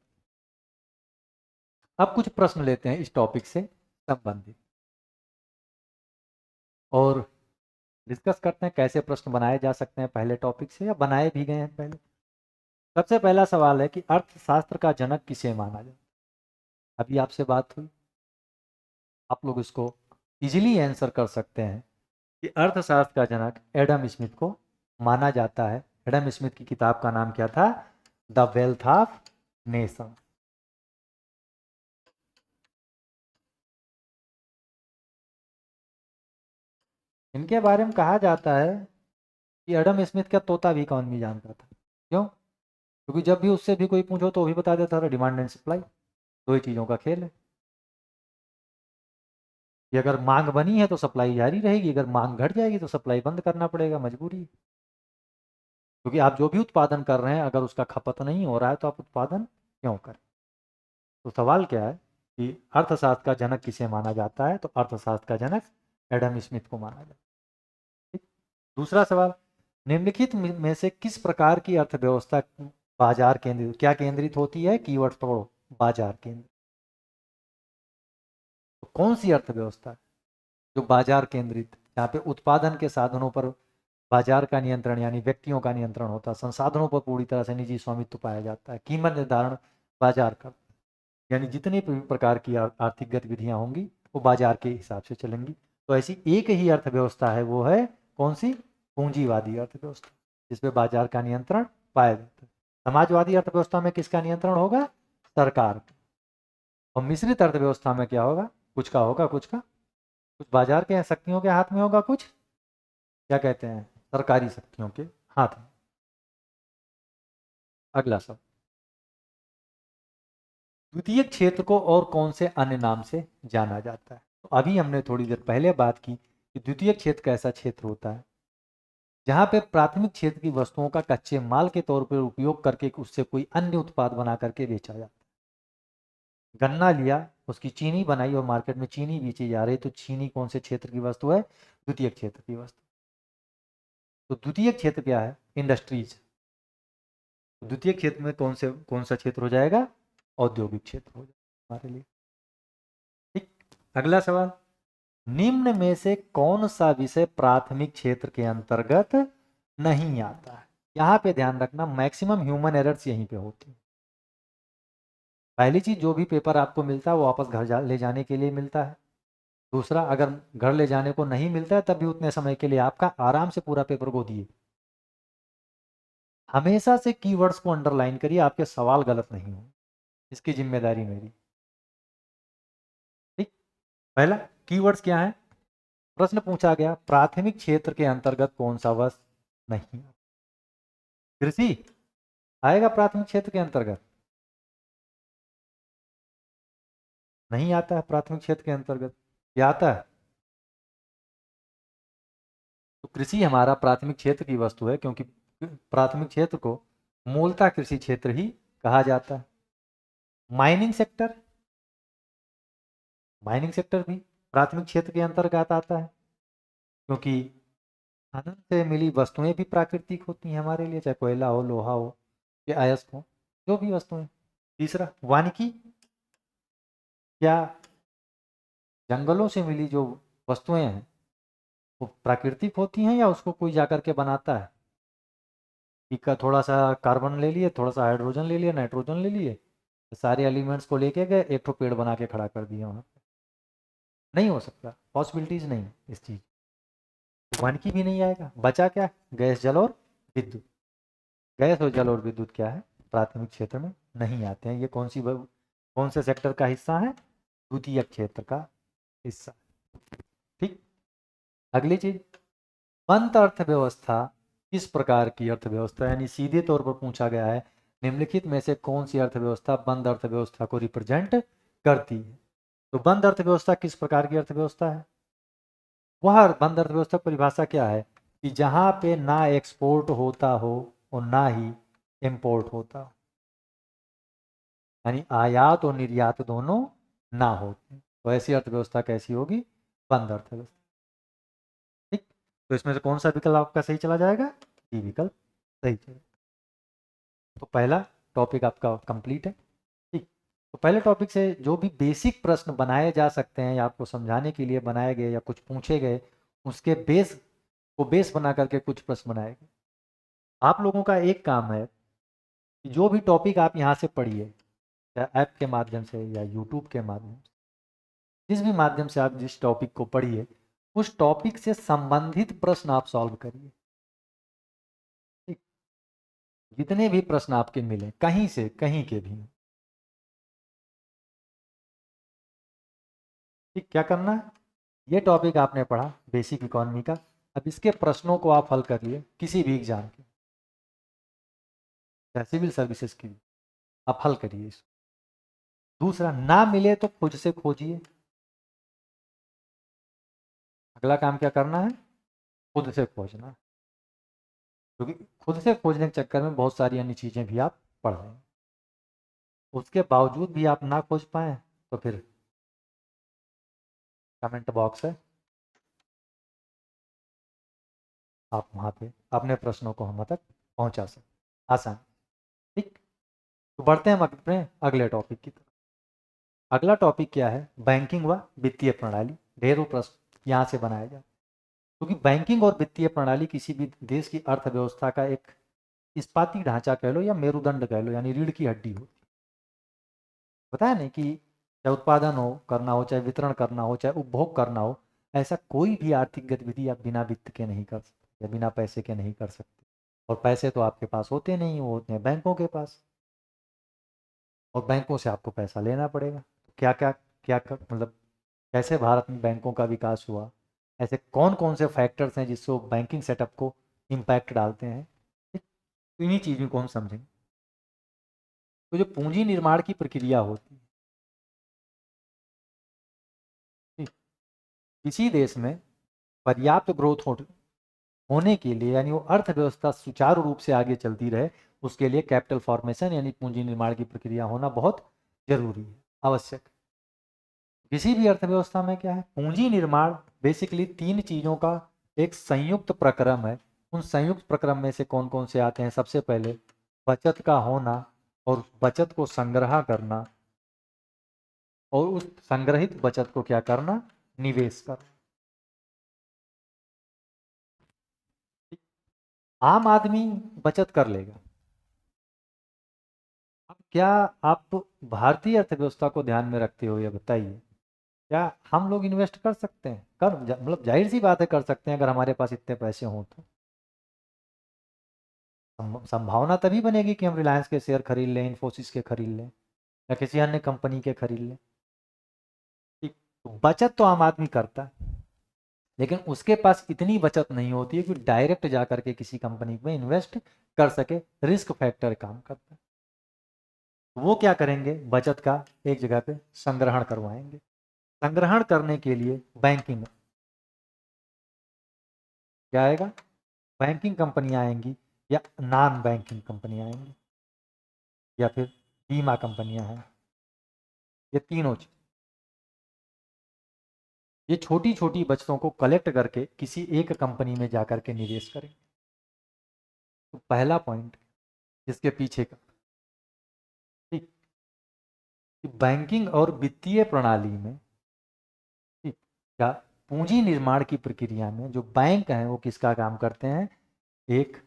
अब कुछ प्रश्न लेते हैं इस टॉपिक से संबंधित और डिस्कस करते हैं कैसे प्रश्न बनाए जा सकते हैं पहले टॉपिक से, या बनाए भी गए हैं पहले। सबसे पहला सवाल है कि अर्थशास्त्र का जनक किसे माना जाए। अभी आपसे बात हुई, आप लोग इसको इजीली आंसर कर सकते हैं कि अर्थशास्त्र का जनक एडम स्मिथ को माना जाता है। एडम स्मिथ की किताब का नाम क्या था? The wealth of nation. इनके बारे में कहा जाता है कि एडम स्मिथ का तोता भी कौन भी जानता था। क्यों? क्योंकि जब भी उससे भी कोई पूछो तो वो भी बता देता था डिमांड एंड सप्लाई, दो ही चीज़ों का खेल है कि अगर मांग बनी है तो सप्लाई जारी रहेगी, अगर मांग घट जाएगी तो सप्लाई बंद करना पड़ेगा, मजबूरी। क्योंकि आप जो भी उत्पादन कर रहे हैं अगर उसका खपत नहीं हो रहा है तो आप उत्पादन क्यों करें। तो सवाल क्या है कि अर्थशास्त्र का जनक किसे माना जाता है, तो अर्थशास्त्र का जनक एडम स्मिथ को माना जाता है। ठीक? दूसरा सवाल, निम्नलिखित में से किस प्रकार की अर्थव्यवस्था बाजार केंद्रित, क्या केंद्रित होती है, कीवर्ड पढ़ो, बाजार केंद्रित। तो कौन सी अर्थव्यवस्था है जो बाजार केंद्रित, जहाँ पे उत्पादन के साधनों पर बाजार का नियंत्रण यानी व्यक्तियों का नियंत्रण होता है, संसाधनों पर पूरी तरह से निजी स्वामित्व पाया जाता है, कीमत निर्धारण बाजार का, यानी जितनी भी प्रकार की आर्थिक गतिविधियां होंगी वो बाजार के हिसाब से चलेंगी। तो ऐसी एक ही अर्थव्यवस्था है, वो है कौन सी? पूंजीवादी अर्थव्यवस्था, जिसपे बाजार का नियंत्रण पाया जाता है। समाजवादी अर्थव्यवस्था में किसका नियंत्रण होगा? सरकार। और मिश्रित अर्थव्यवस्था में क्या होगा? कुछ का होगा, कुछ का, कुछ बाजार के शक्तियों के हाथ में होगा, कुछ क्या कहते हैं, सरकारी शक्तियों के हाथ में। अगला सब, द्वितीय क्षेत्र को और कौन से अन्य नाम से जाना जाता है? तो अभी हमने थोड़ी देर पहले बात की कि द्वितीय क्षेत्र कैसा क्षेत्र होता है जहां पे प्राथमिक क्षेत्र की वस्तुओं का कच्चे माल के तौर पर उपयोग करके उससे कोई अन्य उत्पाद बना करके बेचा जाता है। गन्ना लिया, उसकी चीनी बनाई और मार्केट में चीनी बेची जा रही, तो चीनी कौन से क्षेत्र की वस्तु है? द्वितीय क्षेत्र की वस्तु। तो द्वितीय क्षेत्र क्या है? इंडस्ट्रीज। द्वितीय क्षेत्र में कौन सा क्षेत्र हो जाएगा? औद्योगिक क्षेत्र हो जाएगा हमारे लिए। ठीक, अगला सवाल, निम्न में से कौन सा विषय प्राथमिक क्षेत्र के अंतर्गत नहीं आता है? यहां पे ध्यान रखना, मैक्सिमम ह्यूमन एरर्स यहीं पे होती है। पहली चीज, जो भी पेपर आपको मिलता है वो वापस ले जाने के लिए मिलता है। दूसरा, अगर घर ले जाने को नहीं मिलता है तब भी उतने समय के लिए आपका आराम से पूरा पेपर को दिए। हमेशा से कीवर्ड्स को अंडरलाइन करिए, आपके सवाल गलत नहीं हो, इसकी जिम्मेदारी मेरी। ठीक, पहला कीवर्ड्स क्या है? प्रश्न पूछा गया प्राथमिक क्षेत्र के अंतर्गत कौन सा वस्तु नहीं? कृषि आएगा प्राथमिक क्षेत्र के अंतर्गत? नहीं आता है प्राथमिक क्षेत्र के अंतर्गत। क्या आता है? तो कृषि हमारा प्राथमिक क्षेत्र की वस्तु है, क्योंकि प्राथमिक क्षेत्र को मूलतः कृषि क्षेत्र ही कहा जाता है। माइनिंग सेक्टर, माइनिंग सेक्टर भी प्राथमिक क्षेत्र के अंतर्गत आता है, क्योंकि खनन से मिली वस्तुएं भी प्राकृतिक होती हैं हमारे लिए, चाहे कोयला हो, लोहा हो या अयस्क हो, जो भी वस्तुएं। तीसरा, वानिकी, क्या जंगलों से मिली जो वस्तुएं हैं वो प्राकृतिक होती हैं या उसको कोई जाकर के बनाता है? कि का थोड़ा सा कार्बन ले लिए, थोड़ा सा हाइड्रोजन ले लिया, नाइट्रोजन ले लिए, सारे एलिमेंट्स को लेके गए, एक ठो पेड़ बना के खड़ा कर दिया वहाँ पे। नहीं हो सकता, पॉसिबिलिटीज नहीं इस चीज। वानिकी भी नहीं आएगा। बचा क्या? गैस, जल और विद्युत। गैस और जल और विद्युत क्या है? प्राथमिक क्षेत्र में नहीं आते हैं। ये कौन से सेक्टर का हिस्सा है? द्वितीय क्षेत्र का हिस्सा। ठीक, अगली चीज, बंद अर्थव्यवस्था किस प्रकार की अर्थव्यवस्था, यानी सीधे तौर पर पूछा गया है निम्नलिखित में से कौन सी अर्थव्यवस्था बंद अर्थव्यवस्था को रिप्रेजेंट करती है? तो बंद अर्थव्यवस्था किस प्रकार की अर्थव्यवस्था है? वह बंद अर्थव्यवस्था की परिभाषा क्या है कि जहाँ पे ना एक्सपोर्ट होता हो और ना ही इंपोर्ट होता हो, यानी आयात और निर्यात दोनों ना होते, तो ऐसी अर्थव्यवस्था कैसी होगी? बंद अर्थव्यवस्था। ठीक, तो इसमें से कौन सा विकल्प आपका सही चला जाएगा? डी विकल्प सही चलेगा। तो पहला टॉपिक आपका कंप्लीट है। ठीक, तो पहले टॉपिक से जो भी बेसिक प्रश्न बनाए जा सकते हैं या आपको समझाने के लिए बनाए गए या कुछ पूछे गए, उसके बेस को बेस बना करके कुछ प्रश्न बनाए गए। आप लोगों का एक काम है कि जो भी टॉपिक आप यहाँ से पढ़िए, चाहे ऐप के माध्यम से या यूट्यूब के माध्यम से, जिस भी माध्यम से आप जिस टॉपिक को पढ़िए, उस टॉपिक से संबंधित प्रश्न आप सॉल्व करिए। ठीक, जितने भी प्रश्न आपके मिले कहीं से कहीं के भी, ठीक, क्या करना है? ये टॉपिक आपने पढ़ा बेसिक इकोनॉमी का, अब इसके प्रश्नों को आप हल करिए किसी भी एग्जाम के, चाहे सिविल सर्विसेज की भी, आप हल करिए इसको। दूसरा, ना मिले तो खुद से खोजिए। अगला काम क्या करना है? खुद से खोजना, क्योंकि खुद से खोजने के चक्कर में बहुत सारी अन्य चीज़ें भी आप पढ़ रहे हैं, उसके बावजूद भी आप ना खोज पाए तो फिर कमेंट बॉक्स है, आप वहाँ पे अपने प्रश्नों को हम तक पहुँचा सकते, आसान। ठीक, तो बढ़ते हैं हम अपने अगले टॉपिक की तरफ। अगला टॉपिक क्या है? बैंकिंग व वित्तीय प्रणाली। ढेरों प्रश्न यहाँ से बनाए जाए, क्योंकि बैंकिंग और वित्तीय प्रणाली किसी भी देश की अर्थव्यवस्था का एक इस्पाती ढांचा कह लो या मेरुदंड कह लो, यानी रीढ़ की हड्डी होती है। पता है नहीं कि चाहे उत्पादन हो करना हो, चाहे वितरण करना हो, चाहे उपभोग करना हो, ऐसा कोई भी आर्थिक गतिविधि आप बिना वित्त के नहीं कर सकते या बिना पैसे के नहीं कर सकते। और पैसे तो आपके पास होते नहीं, वो होते हैं बैंकों के पास, और बैंकों से आपको पैसा लेना पड़ेगा। तो मतलब कैसे भारत में बैंकों का विकास हुआ, ऐसे कौन कौन से फैक्टर्स हैं जिससे वो बैंकिंग सेटअप को इम्पैक्ट डालते हैं, ठीक? तो इन्हीं चीज़ों को हम समझेंगे। तो जो पूंजी निर्माण की प्रक्रिया होती है, ठीक, किसी देश में पर्याप्त ग्रोथ होने के लिए, यानी वो अर्थव्यवस्था सुचारू रूप से आगे चलती रहे, उसके लिए कैपिटल फॉर्मेशन यानी पूंजी निर्माण की प्रक्रिया होना बहुत जरूरी है, आवश्यक। किसी भी अर्थव्यवस्था में क्या है? पूंजी निर्माण बेसिकली तीन चीज़ों का एक संयुक्त प्रक्रम है। उन संयुक्त प्रक्रम में से कौन कौन से आते हैं? सबसे पहले बचत का होना, और बचत को संग्रह करना, और उस संग्रहित बचत को क्या करना? निवेश करना। आम आदमी बचत कर लेगा। अब क्या आप भारतीय अर्थव्यवस्था को ध्यान में रखते हो, ये बताइए, क्या हम लोग इन्वेस्ट कर सकते हैं? मतलब जाहिर सी बात है कर सकते हैं, अगर हमारे पास इतने पैसे हों तो। संभावना तभी बनेगी कि हम रिलायंस के शेयर खरीद लें, इन्फोसिस के खरीद लें, या किसी अन्य कंपनी के खरीद लें। ठीक, तो बचत तो आम आदमी करता है, लेकिन उसके पास इतनी बचत नहीं होती है कि डायरेक्ट जा करके किसी कंपनी में इन्वेस्ट कर सके, रिस्क फैक्टर काम करता है। तो वो क्या करेंगे? बचत का एक जगह पे संग्रहण करवाएंगे। संग्रहण करने के लिए बैंकिंग क्या आएगा? बैंकिंग कंपनियां आएंगी, या नॉन बैंकिंग कंपनियां आएंगी, या फिर बीमा कंपनियां हैं। ये तीनों चीज, ये छोटी छोटी बचतों को कलेक्ट करके किसी एक कंपनी में जाकर के निवेश करें। तो पहला पॉइंट इसके पीछे का, ठीक, कि बैंकिंग और वित्तीय प्रणाली में, ठीक, क्या पूंजी निर्माण की प्रक्रिया में जो बैंक हैं वो किसका काम करते हैं? एक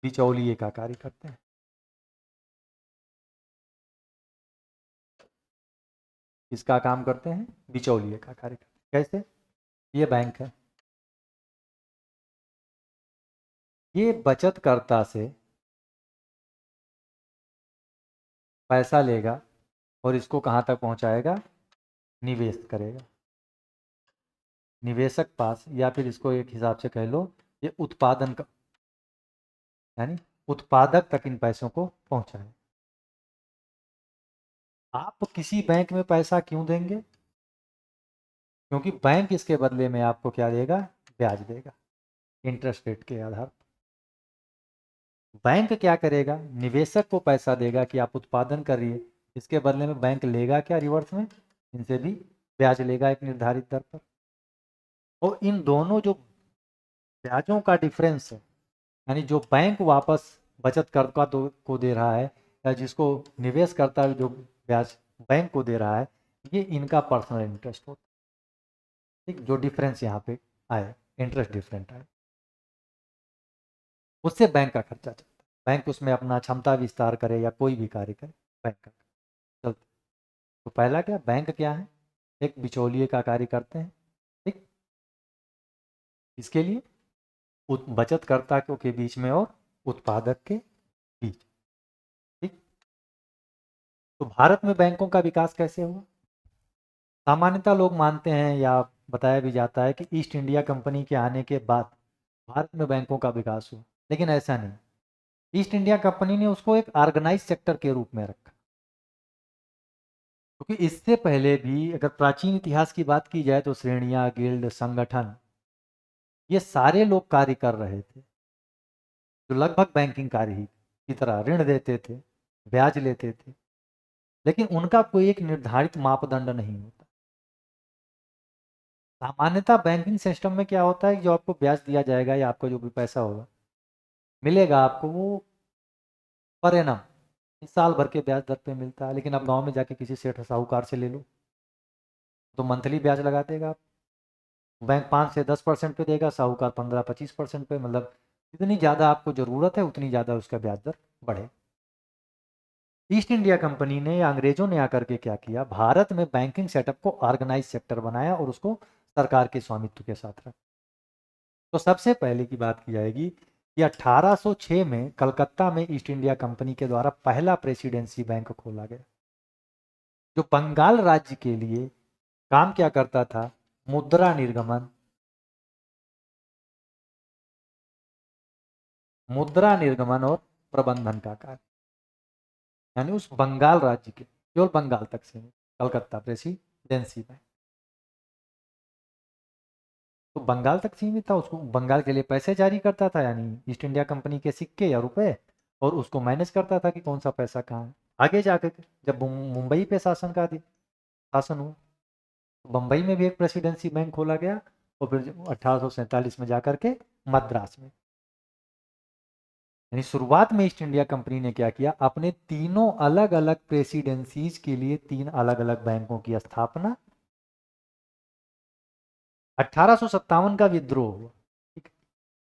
बिचौलिए का कार्य करते हैं। किसका काम करते हैं? बिचौलिए का कार्य करते हैं। कैसे? ये बैंक है, ये बचतकर्ता से पैसा लेगा और इसको कहाँ तक पहुँचाएगा? निवेश करेगा। निवेशक पास, या फिर इसको एक हिसाब से कह लो, ये उत्पादन का, यानी उत्पादक तक इन पैसों को पहुँचाए। आप किसी बैंक में पैसा क्यों देंगे? क्योंकि बैंक इसके बदले में आपको क्या देगा? ब्याज देगा। इंटरेस्ट रेट के आधार पर। बैंक क्या करेगा, निवेशक को पैसा देगा कि आप उत्पादन करिए, इसके बदले में बैंक लेगा क्या रिवर्स में, इनसे भी ब्याज लेगा एक निर्धारित दर पर। और इन दोनों जो ब्याजों का डिफरेंस है, यानी जो बैंक वापस बचत करता को दे रहा है, या जिसको निवेश करता है जो ब्याज बैंक को दे रहा है, ये इनका पर्सनल इंटरेस्ट होता है। ठीक, जो डिफरेंस यहाँ पे आए, इंटरेस्ट डिफरेंट आए, उससे बैंक का खर्चा चलता है। बैंक उसमें अपना क्षमता विस्तार करे या कोई भी कार्य करे, बैंक का चलता है। तो पहला क्या, बैंक क्या है, एक बिचौलिए का कार्य करते हैं। ठीक, इसके लिए बचतकर्ता के बीच में और उत्पादक के बीच। ठीक, तो भारत में बैंकों का विकास कैसे हुआ। सामान्यतः लोग मानते हैं या बताया भी जाता है कि ईस्ट इंडिया कंपनी के आने के बाद भारत में बैंकों का विकास हुआ, लेकिन ऐसा नहीं। ईस्ट इंडिया कंपनी ने उसको एक ऑर्गेनाइज सेक्टर के रूप में रखा, क्योंकि इससे पहले भी अगर प्राचीन इतिहास की बात की जाए तो श्रेणियां, गिल्ड, संगठन, ये सारे लोग कार्य कर रहे थे, जो लगभग बैंकिंग कार्य ही की तरह ऋण देते थे, ब्याज लेते थे, लेकिन उनका कोई एक निर्धारित मापदंड नहीं होता। सामान्यतः बैंकिंग सिस्टम में क्या होता है कि जो आपको ब्याज दिया जाएगा या आपको जो भी पैसा होगा मिलेगा आपको, वो पर एनम साल भर के ब्याज दर पे मिलता है। लेकिन अब गांव में जाके किसी सेठ साहूकार से ले लो तो मंथली ब्याज लगा देगा। बैंक 5 से 10% पे देगा, साहूकार 15-25% पे, मतलब जितनी ज़्यादा आपको ज़रूरत है उतनी ज़्यादा उसका ब्याज दर बढ़े। ईस्ट इंडिया कंपनी ने या अंग्रेजों ने आकर के क्या किया, भारत में बैंकिंग सेटअप को ऑर्गेनाइज सेक्टर बनाया और उसको सरकार के स्वामित्व के साथ रखा। तो सबसे पहले की बात की जाएगी कि 1806 में कलकत्ता में ईस्ट इंडिया कंपनी के द्वारा पहला प्रेसिडेंसी बैंक खोला गया, जो बंगाल राज्य के लिए काम क्या करता था, मुद्रा निर्गमन, और प्रबंधन का कार्य। यानी उस बंगाल राज्य के, केवल बंगाल तक से, कलकत्ता प्रेसिडेंसी बैंक तो बंगाल तक सीमित था, उसको बंगाल के लिए पैसे जारी करता था, यानी ईस्ट इंडिया कंपनी के सिक्के या रुपए, और उसको मैनेज करता था कि कौन सा पैसा कहाँ है। आगे जाकर जब मुंबई पे शासन हुआ, तो बम्बई में भी एक प्रेसिडेंसी बैंक खोला गया, और फिर 1847 में जाकर के मद्रास में। यानी शुरुआत में ईस्ट इंडिया कंपनी ने क्या किया, अपने तीनों अलग अलग प्रेसिडेंसीज के लिए 3 अलग अलग बैंकों की स्थापना। 1857 का विद्रोह हुआ, ठीक है?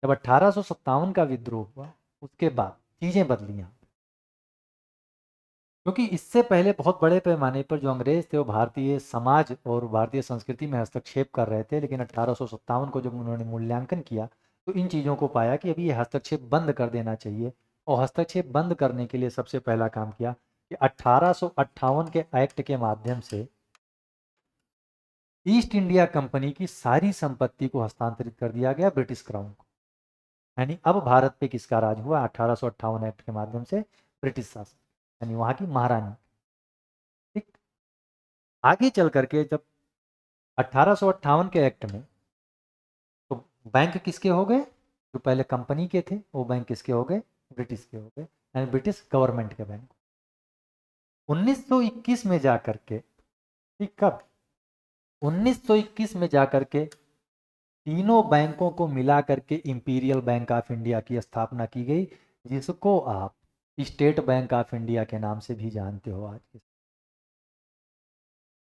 जब 1857 का विद्रोह हुआ उसके बाद चीजें बदली यहाँ, क्योंकि इससे पहले बहुत बड़े पैमाने पर जो अंग्रेज थे वो भारतीय समाज और भारतीय संस्कृति में हस्तक्षेप कर रहे थे। लेकिन 1857 को जब उन्होंने मूल्यांकन किया तो इन चीज़ों को पाया कि अभी ये हस्तक्षेप बंद कर देना चाहिए, और हस्तक्षेप बंद करने के लिए सबसे पहला काम किया कि 1858 के एक्ट के माध्यम से ईस्ट इंडिया कंपनी की सारी संपत्ति को हस्तांतरित कर दिया गया ब्रिटिश क्राउन को। यानी अब भारत पे किसका राज हुआ, 1858 एक्ट के माध्यम से ब्रिटिश शासन, यानी वहां की महारानी। ठीक, आगे चल करके जब 1858 के एक्ट में, तो बैंक किसके हो गए, जो पहले कंपनी के थे वो बैंक किसके हो गए, ब्रिटिश के हो गए, यानी ब्रिटिश गवर्नमेंट के बैंक। 1921 में जाकर के, ठीक, कब, 1921 में जाकर के तीनों बैंकों को मिला करके इंपीरियल बैंक ऑफ इंडिया की स्थापना की गई, जिसको आप स्टेट बैंक ऑफ इंडिया के नाम से भी जानते हो आज के।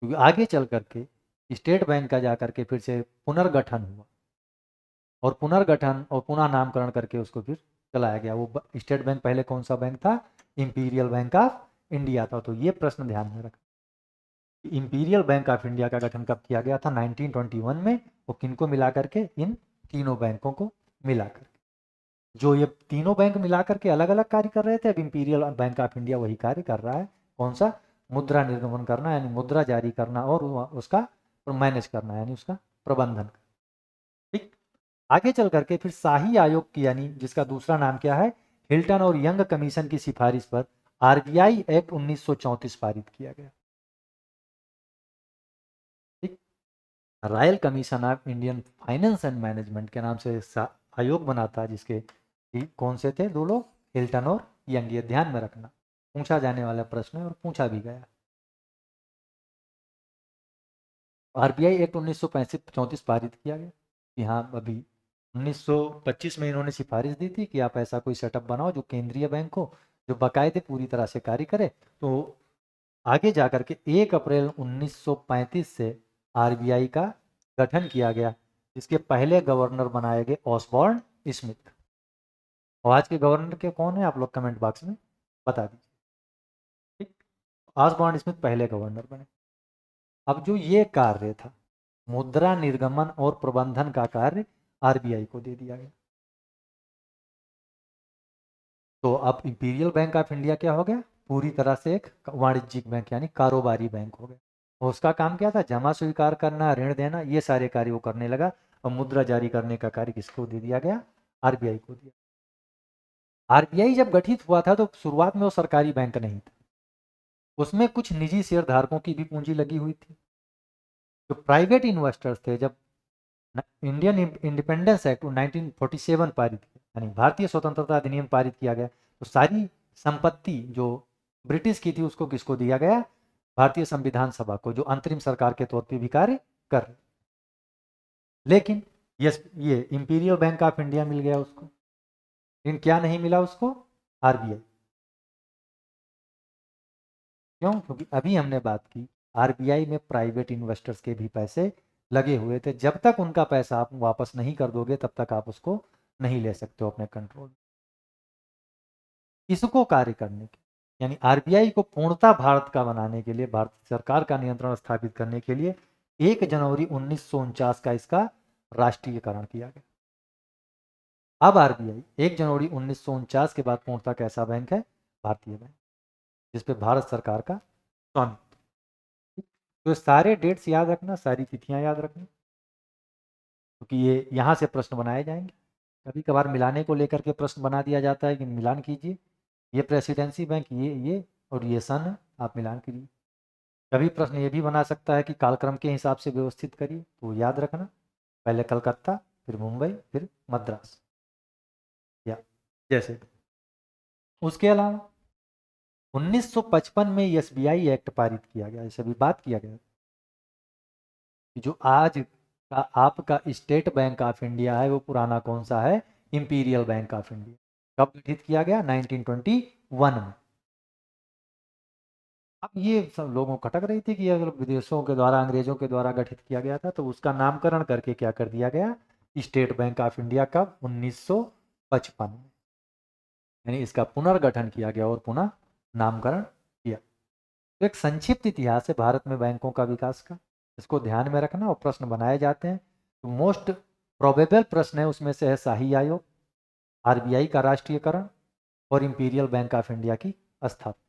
क्योंकि आगे चल करके स्टेट बैंक का जाकर के फिर से पुनर्गठन हुआ, और पुनर्गठन और पुनः नामकरण करके उसको फिर चलाया गया। वो स्टेट बैंक पहले कौन सा बैंक था, इंपीरियल बैंक ऑफ इंडिया था। तो ये प्रश्न ध्यान में रखना, इंपीरियल बैंक ऑफ इंडिया का गठन कब किया गया था, 1921 में। वो किनको मिला करके, इन तीनों बैंकों को मिला करके, जो ये तीनों बैंक मिला करके अलग अलग कार्य कर रहे थे, अब इंपीरियल बैंक ऑफ इंडिया वही कार्य कर रहा है। कौन सा, मुद्रा निर्गमन करना, यानी मुद्रा जारी करना, और उसका मैनेज करना, यानी उसका प्रबंधन। ठीक, आगे चल करके फिर शाही आयोग की, यानी जिसका दूसरा नाम क्या है, हिल्टन और यंग कमीशन की सिफारिश पर आरबीआई एक्ट 1934 पारित किया गया। ठीक, royal commission of Indian finance and management के नाम से आयोग बना था जिसके कौन से थे 2 लोग, हिल्टन और यंग। ये ध्यान में रखना, पूछा जाने वाला प्रश्न है और पूछा भी गया। आरबीआई एक्ट 1934 पारित किया गया। यहाँ अभी 1925 में इन्होंने सिफारिश दी थी कि आप ऐसा कोई सेटअप बनाओ जो केंद्रीय बैंक हो, जो बाकायदे पूरी तरह से कार्य करे। तो आगे जाकर के 1 अप्रैल 1935 से आरबीआई का गठन किया गया, जिसके पहले गवर्नर बनाए गए ऑसबॉर्न स्मिथ। और आज के गवर्नर के कौन है आप लोग कमेंट बॉक्स में बता दीजिए। ठीक, ऑसबॉर्न स्मिथ पहले गवर्नर बने। अब जो ये कार्य था मुद्रा निर्गमन और प्रबंधन का कार्य आरबीआई को दे दिया गया। तो अब इंपीरियल बैंक ऑफ इंडिया क्या हो गया, पूरी तरह से एक वाणिज्यिक बैंक यानी कारोबारी बैंक हो गया। और उसका काम क्या था, जमा स्वीकार करना, ऋण देना, ये सारे कार्य वो करने लगा। और मुद्रा जारी करने का कार्य किसको दे दिया गया, आरबीआई को दिया। आरबीआई जब गठित हुआ था तो शुरुआत में वो सरकारी बैंक नहीं था, उसमें कुछ निजी शेयर धारकों की भी पूंजी लगी हुई थी। जो प्राइवेट इन्वेस्टर्स थे, जब इंडियन इंडिपेंडेंस एक्ट 1947 पारित किया, यानी भारतीय स्वतंत्रता अधिनियम पारित किया गया, तो सारी संपत्ति जो ब्रिटिश की थी उसको किसको दिया गया, भारतीय संविधान सभा को, जो अंतरिम सरकार के तौर पे भी कार्य कर रहे। लेकिन ये इंपीरियल बैंक ऑफ इंडिया मिल गया उसको, लेकिन क्या नहीं मिला उसको, आरबीआई। क्यों, क्योंकि अभी हमने बात की आरबीआई में प्राइवेट इन्वेस्टर्स के भी पैसे लगे हुए थे। जब तक उनका पैसा आप वापस नहीं कर दोगे तब तक आप उसको नहीं ले सकते हो अपने कंट्रोल। इसको कार्य करने के, यानी आरबीआई को पूर्णतः भारत का बनाने के लिए, भारत सरकार का नियंत्रण स्थापित करने के लिए 1 जनवरी 1949 का इसका राष्ट्रीयकरण किया गया। अब आरबीआई 1 जनवरी 1949 के बाद पूर्णतः कैसा बैंक है, भारतीय बैंक, जिसपे भारत सरकार का स्वामित्व। तो सारे डेट्स याद रखना, सारी तिथियां याद रखना, क्योंकि ये यहाँ से प्रश्न बनाए जाएंगे। कभी कभार मिलाने को लेकर के प्रश्न बना दिया जाता है कि मिलान कीजिए, ये प्रेसिडेंसी बैंक ये और ये सन है, आप मिलान कीजिए। कभी प्रश्न ये भी बना सकता है कि कालक्रम के हिसाब से व्यवस्थित करिए, तो याद रखना, पहले कलकत्ता, फिर मुंबई, फिर मद्रास, या जैसे। उसके अलावा 1955 में एसबीआई एक्ट पारित किया गया, इसे भी बात किया गया कि जो आज का आपका स्टेट बैंक ऑफ इंडिया है वो पुराना कौन सा है, इंपीरियल बैंक ऑफ इंडिया। कब गठित किया गया, 1921 में। अब ये सब लोगों को खटक रही थी कि अगर विदेशों के द्वारा, अंग्रेजों के द्वारा गठित किया गया था तो उसका नामकरण करके क्या कर दिया गया, स्टेट बैंक ऑफ इंडिया। कब, 1955 में, यानी इसका पुनर्गठन किया गया और पुनः नामकरण किया। तो एक संक्षिप्त इतिहास है भारत में बैंकों का विकास का, इसको ध्यान में रखना। और प्रश्न बनाए जाते हैं तो मोस्ट प्रोबेबल प्रश्न है उसमें से है शाही आयोग, आरबीआई का राष्ट्रीयकरण और इंपीरियल बैंक ऑफ इंडिया की स्थापना।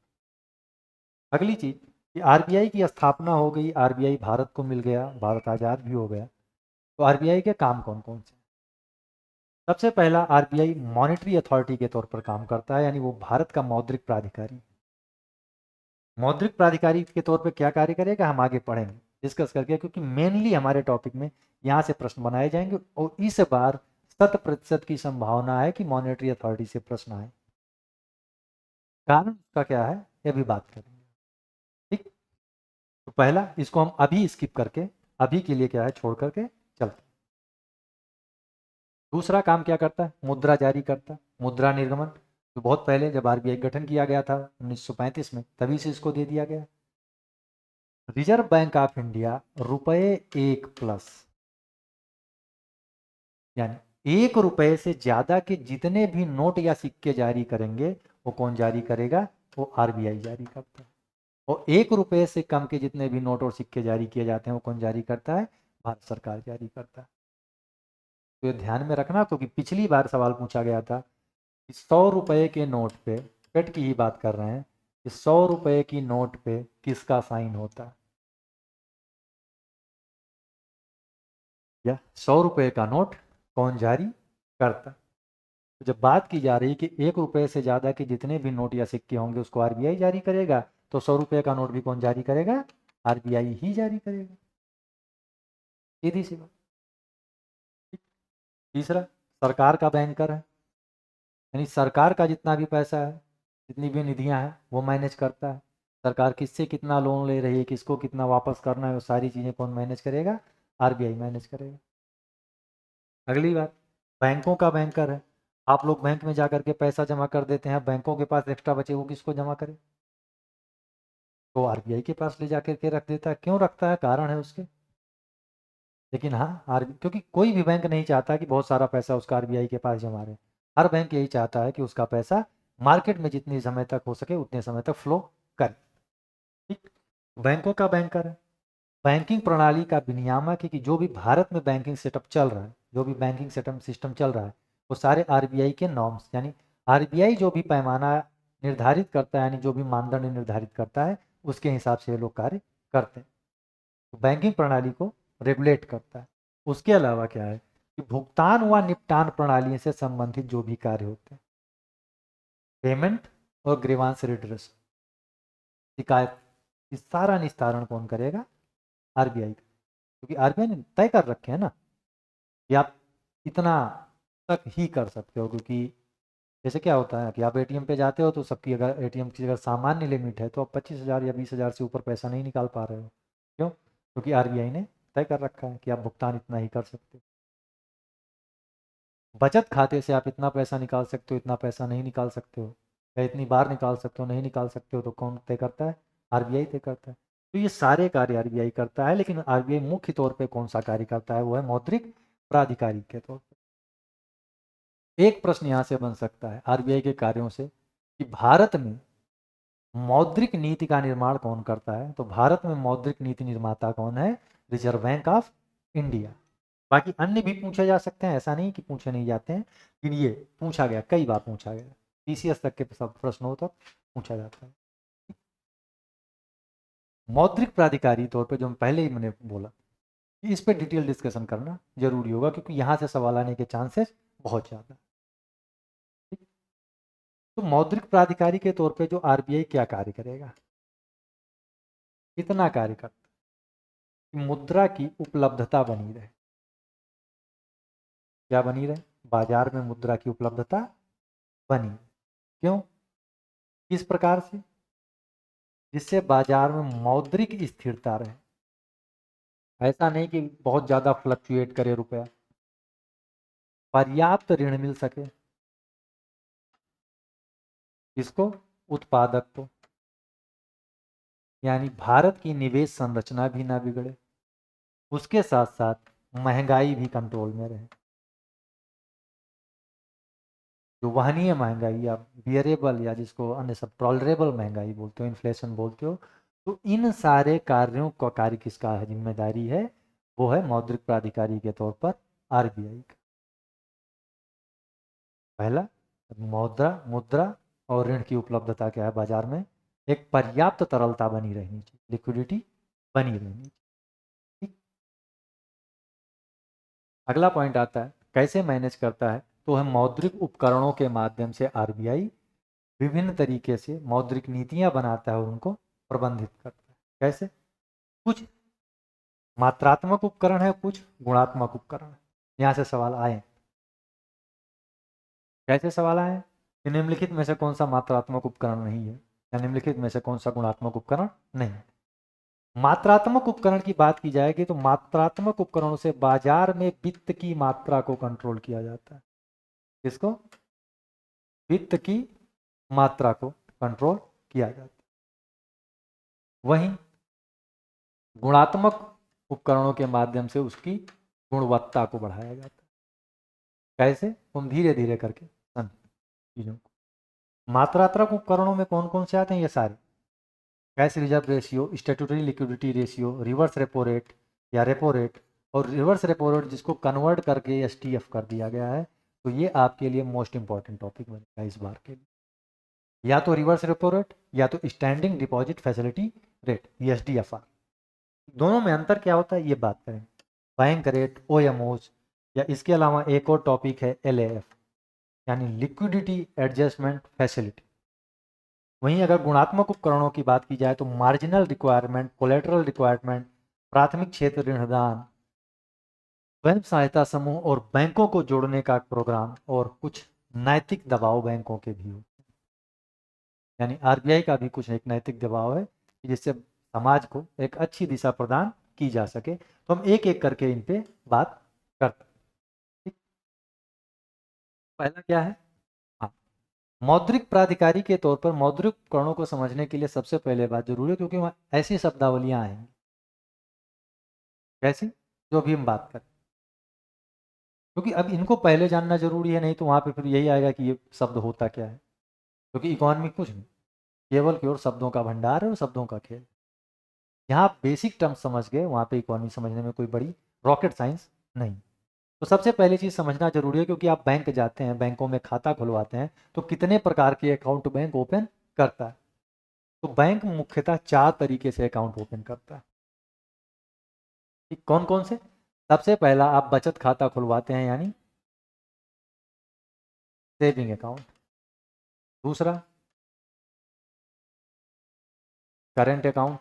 अगली चीज कि आरबीआई की स्थापना हो गई, आरबीआई भारत को मिल गया, भारत आजाद भी हो गया, तो आरबीआई के काम कौन कौन से। सबसे पहला, आरबीआई मॉनेटरी अथॉरिटी के तौर पर काम करता है, यानी वो भारत का मौद्रिक प्राधिकारी। मौद्रिक प्राधिकारी के तौर पे क्या कार्य करेगा हम आगे पढ़ेंगे डिस्कस करके, क्योंकि मेनली हमारे टॉपिक में यहाँ से प्रश्न बनाए जाएंगे और इस बार 100% की संभावना है कि मॉनेटरी अथॉरिटी से प्रश्न आए। कारण उसका क्या है ये भी बात करेंगे। ठीक, तो पहला इसको हम अभी स्किप करके, अभी के लिए क्या है छोड़ करके चलते। दूसरा काम क्या करता है, मुद्रा जारी करता है, मुद्रा निर्गमन। तो बहुत पहले जब आरबीआई गठन किया गया था 1935 में, तभी से इसको दे दिया गया। रिजर्व बैंक ऑफ इंडिया रुपए 1+, यानी 1 रुपए से ज्यादा के जितने भी नोट या सिक्के जारी करेंगे वो कौन जारी करेगा, वो आरबीआई जारी करता है। और 1 रुपए से कम के जितने भी नोट और सिक्के जारी किए जाते हैं वो कौन जारी करता है, भारत सरकार जारी करता है। तो ये ध्यान में रखना, क्योंकि पिछली बार सवाल पूछा गया था कि 100 रुपए के नोट पे, पेट की ही बात कर रहे हैं, कि 100 रुपए की नोट पे किसका साइन होता है, या 100 रुपए का नोट कौन जारी करता। तो जब बात की जा रही कि 1 रुपए से ज़्यादा के जितने भी नोट या सिक्के होंगे उसको आरबीआई जारी करेगा, तो 100 रुपए का नोट भी कौन जारी करेगा, आरबीआई ही जारी करेगा, सीधी सी बात। तीसरा, सरकार का बैंकर है, यानी सरकार का जितना भी पैसा है, जितनी भी निधियां हैं, वो मैनेज करता है। सरकार किससे कितना लोन ले रही है, किसको कितना वापस करना है, वो सारी चीज़ें कौन मैनेज करेगा? आरबीआई मैनेज करेगा। अगली बात, बैंकों का बैंकर है। आप लोग बैंक में जाकर के पैसा जमा कर देते हैं, बैंकों के पास एक्स्ट्रा बचे वो किसको जमा करे? तो आरबीआई के पास ले जाकर के रख देता है। क्यों रखता है? कारण है उसके। लेकिन हाँ, क्योंकि कोई भी बैंक नहीं चाहता कि बहुत सारा पैसा उसका आरबीआई के पास जमा रहे। हर बैंक यही चाहता है कि उसका पैसा मार्केट में जितनी समय तक हो सके उतने समय तक फ्लो करे। ठीक। बैंकों का बैंकर है। बैंकिंग प्रणाली का विनियामक है कि जो भी भारत में बैंकिंग सेटअप चल रहा है, जो भी बैंकिंग सेटअप सिस्टम चल रहा है, वो सारे आरबीआई के नॉर्म्स, यानी आरबीआई जो भी पैमाना निर्धारित करता है, यानी जो भी मानदंड निर्धारित करता है, उसके हिसाब से ये लोग कार्य करते हैं। तो बैंकिंग प्रणाली को रेगुलेट करता है। उसके अलावा क्या है कि भुगतान व निपटान प्रणाली से संबंधित जो भी कार्य होते हैं, पेमेंट और ग्रीवांस रिड्रेस, शिकायत, इस सारा निस्तारण कौन करेगा? आरबीआई। क्योंकि आरबीआई ने तय कर रखे हैं ना कि आप इतना तक ही कर सकते हो। क्योंकि जैसे क्या होता है कि आप एटीएम पे जाते हो तो सबकी अगर एटीएम की अगर सामान्य लिमिट है तो आप 25,000 या 20,000 से ऊपर पैसा नहीं निकाल पा रहे हो। क्यों? क्योंकि आरबीआई ने तय कर रखा है कि आप भुगतान इतना ही कर सकते हो। बचत खाते से आप इतना पैसा निकाल सकते हो, इतना पैसा नहीं निकाल सकते हो, या इतनी बार निकाल सकते हो, नहीं निकाल सकते हो, तो कौन तय करता है? आरबीआई तय करता है। तो ये सारे कार्य आरबीआई करता है। लेकिन आरबीआई मुख्य तौर पे कौन सा कार्य करता है? वो है मौद्रिक प्राधिकारी के तौर पर। एक प्रश्न यहाँ से बन सकता है आरबीआई के कार्यों से कि भारत में मौद्रिक नीति का निर्माण कौन करता है? तो भारत में मौद्रिक नीति निर्माता कौन है? Reserve bank of India. बाकी अन्य भी पूछे जा सकते हैं, ऐसा नहीं कि पूछे नहीं जाते हैं, लेकिन ये पूछा गया, कई बार पूछा गया, टीसीएस तक के सब प्रश्नों तक पूछा जाता है। मौद्रिक प्राधिकारी तौर पे जो पहले ही मैंने बोला, इस पे डिटेल डिस्कशन करना जरूरी होगा क्योंकि यहाँ से सवाल आने के चांसेस बहुत ज़्यादा। ठीक। तो मौद्रिक प्राधिकारी के तौर पे जो आरबीआई क्या कार्य करेगा? इतना कार्य करता है कि मुद्रा की उपलब्धता बनी रहे। क्या बनी रहे? बाजार में मुद्रा की उपलब्धता बनी। क्यों? किस प्रकार से? जिससे बाजार में मौद्रिक स्थिरता रहे। ऐसा नहीं कि बहुत ज़्यादा फ्लक्चुएट करे रुपया। पर्याप्त ऋण मिल सके। किसको? उत्पादक को। यानी भारत की निवेश संरचना भी ना बिगड़े, उसके साथ साथ महंगाई भी कंट्रोल में रहे। जो वहनीय महंगाई या बियरेबल या जिसको अन्य सब टॉलरेबल महंगाई बोलते हो, इन्फ्लेशन बोलते हो, तो इन सारे कार्यों का कार्य किसका है, जिम्मेदारी है? वो है मौद्रिक प्राधिकारी के तौर पर आरबीआई का। पहला, मुद्रा मुद्रा और ऋण की उपलब्धता क्या है बाजार में? एक पर्याप्त तरलता बनी रहनी चाहिए, लिक्विडिटी बनी रहनी चाहिए। ठीक। अगला पॉइंट आता है कैसे मैनेज करता है? तो हम मौद्रिक उपकरणों के माध्यम से आरबीआई विभिन्न तरीके से मौद्रिक नीतियां बनाता है और उनको प्रबंधित करता है। कैसे? कुछ मात्रात्मक उपकरण है, कुछ गुणात्मक उपकरण है। यहाँ से सवाल आए। कैसे सवाल आए कि निम्नलिखित में से कौन सा मात्रात्मक उपकरण नहीं है, या निम्नलिखित में से कौन सा गुणात्मक उपकरण नहीं है? मात्रात्मक उपकरण की बात की जाएगी तो मात्रात्मक उपकरणों से बाजार में वित्त की मात्रा को कंट्रोल किया जाता है। किसको? वित्त की मात्रा को कंट्रोल किया जाता है। वहीं गुणात्मक उपकरणों के माध्यम से उसकी गुणवत्ता को बढ़ाया जाता है। कैसे? तुम धीरे धीरे करके समझ चीजों को। मात्रात्मक उपकरणों में कौन कौन से आते हैं? ये सारे cash reserve ratio, statutory liquidity ratio, reverse repo rate या रेपो रेट, और रिवर्स रेपो रेट जिसको कन्वर्ट करके एसटीएफ कर दिया गया है। तो ये आपके लिए मोस्ट इंपॉर्टेंट टॉपिक बनेगा इस बार के लिए। या तो रिवर्स रेपो रेट या तो स्टैंडिंग डिपॉजिट फैसिलिटी रेट, ये एसडीएफआर। दोनों में अंतर क्या होता है ये बात करें। बैंक रेट, ओएमओज, या इसके अलावा एक और टॉपिक है एलएएफ, यानी लिक्विडिटी एडजस्टमेंट फैसिलिटी। वहीं अगर गुणात्मक उपकरणों की बात की जाए तो मार्जिनल रिक्वायरमेंट, कोलेटरल रिक्वायरमेंट, प्राथमिक क्षेत्र ऋणदान, स्वयं सहायता समूह और बैंकों को जोड़ने का प्रोग्राम और कुछ नैतिक दबाव बैंकों के भी हो, यानी आरबीआई का भी कुछ एक नैतिक दबाव है कि जिससे समाज को एक अच्छी दिशा प्रदान की जा सके। तो हम एक एक करके इन पे बात करते हैं। ठीक? पहला क्या है? हाँ, मौद्रिक प्राधिकारी के तौर पर मौद्रिक उपकरणों को समझने के लिए सबसे पहले बात जरूरी है, क्योंकि वहाँ ऐसी शब्दावलियां आएंगी कैसी जो भी हम बात करें, क्योंकि अब इनको पहले जानना जरूरी है, नहीं तो वहां पे फिर यही आएगा कि ये शब्द होता क्या है, क्योंकि इकोनॉमी कुछ नहीं, केवल केवल शब्दों का भंडार है और शब्दों का खेल। यहाँ आप बेसिक टर्म्स समझ गए, वहाँ पे इकोनॉमी समझने में कोई बड़ी रॉकेट साइंस नहीं। तो सबसे पहली चीज़ समझना जरूरी है, क्योंकि आप बैंक जाते हैं, बैंकों में खाता खुलवाते हैं, तो कितने प्रकार के अकाउंट बैंक ओपन करता है? तो बैंक मुख्यतः 4 तरीके से अकाउंट ओपन करता है। ठीक, कौन कौन से? सबसे पहला आप बचत खाता खुलवाते हैं, यानी सेविंग अकाउंट। दूसरा करेंट अकाउंट।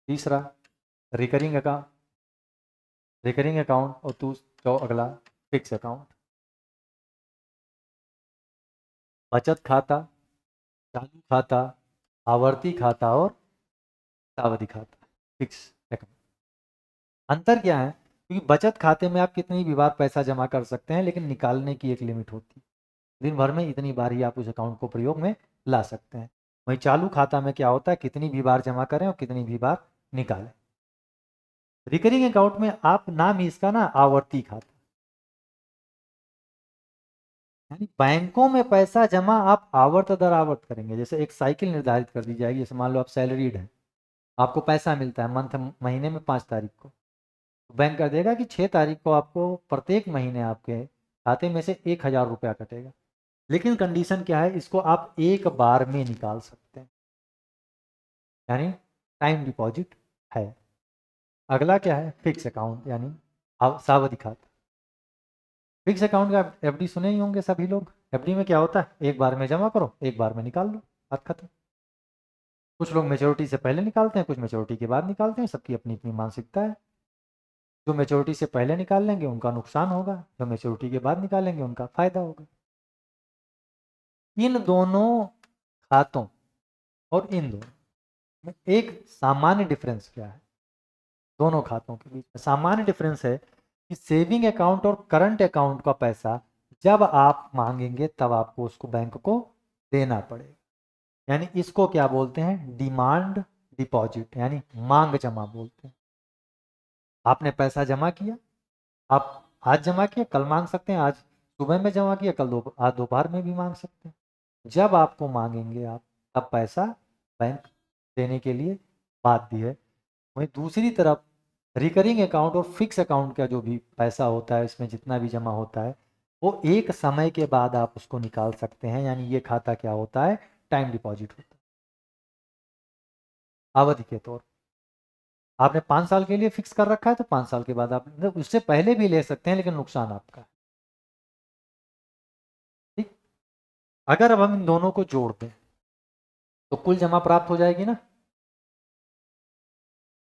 तीसरा रिकरिंग अकाउंट, और तो अगला फिक्स अकाउंट। बचत खाता, चालू खाता, आवर्ती खाता और सावधि खाता, फिक्स अकाउंट। अंतर क्या है? क्योंकि बचत खाते में आप कितनी भी बार पैसा जमा कर सकते हैं, लेकिन निकालने की एक लिमिट होती है। दिन भर में इतनी बार ही आप उस अकाउंट को प्रयोग में ला सकते हैं। वहीं चालू खाता में क्या होता है, कितनी भी बार जमा करें और कितनी भी बार निकालें। रिकरिंग अकाउंट में आप नाम ही इसका ना आवर्ती खाता, यानी बैंकों में पैसा जमा आप आवर्त दर आवर्त करेंगे। जैसे एक साइकिल निर्धारित कर दी जाएगी, जैसे मान लो आप सैलरीड हैं, आपको पैसा मिलता है महीने में 5 तारीख को, तो बैंक कर देगा कि 6 तारीख को आपको प्रत्येक महीने आपके खाते में से 1,000 रुपया कटेगा। लेकिन कंडीशन क्या है, इसको आप एक बार में निकाल सकते हैं, यानी टाइम डिपॉजिट है। अगला क्या है? फिक्स अकाउंट, यानी सावधि खाता। फिक्स अकाउंट का एफडी सुने ही होंगे सभी लोग। एफडी में क्या होता है, एक बार में जमा करो, एक बार में निकाल लो, बात खत्म। कुछ लोग मेच्योरिटी से पहले निकालते हैं, कुछ मेच्योरिटी के बाद निकालते हैं, सबकी अपनी अपनी मानसिकता है। जो मेच्योरिटी से पहले निकाल लेंगे उनका नुकसान होगा, जो मेच्योरिटी के बाद निकालेंगे उनका फायदा होगा। इन दोनों खातों और इन दोनों में एक सामान्य डिफरेंस क्या है? दोनों खातों के बीच में सामान्य डिफरेंस है कि सेविंग अकाउंट और करंट अकाउंट का पैसा जब आप मांगेंगे तब आपको उसको बैंक को देना पड़ेगा, यानी इसको क्या बोलते हैं? डिमांड डिपॉजिट, यानी मांग जमा बोलते हैं। आपने पैसा जमा किया, आप आज जमा किया कल मांग सकते हैं, आज सुबह में जमा किया कल आज दोपहर में भी मांग सकते हैं। जब आपको मांगेंगे आप तब पैसा बैंक देने के लिए बाध्य है। वहीं दूसरी तरफ रिकरिंग अकाउंट और फिक्स अकाउंट का जो भी पैसा होता है, इसमें जितना भी जमा होता है, वो एक समय के बाद आप उसको निकाल सकते हैं, यानी ये खाता क्या होता है? टाइम डिपॉजिट होता है, अवधि के तौर। आपने 5 साल के लिए फिक्स कर रखा है, तो 5 साल के बाद आप मतलब उससे पहले भी ले सकते हैं, लेकिन नुकसान आपका है। ठीक, अगर अब हम इन दोनों को जोड़ दें तो कुल जमा प्राप्त हो जाएगी ना?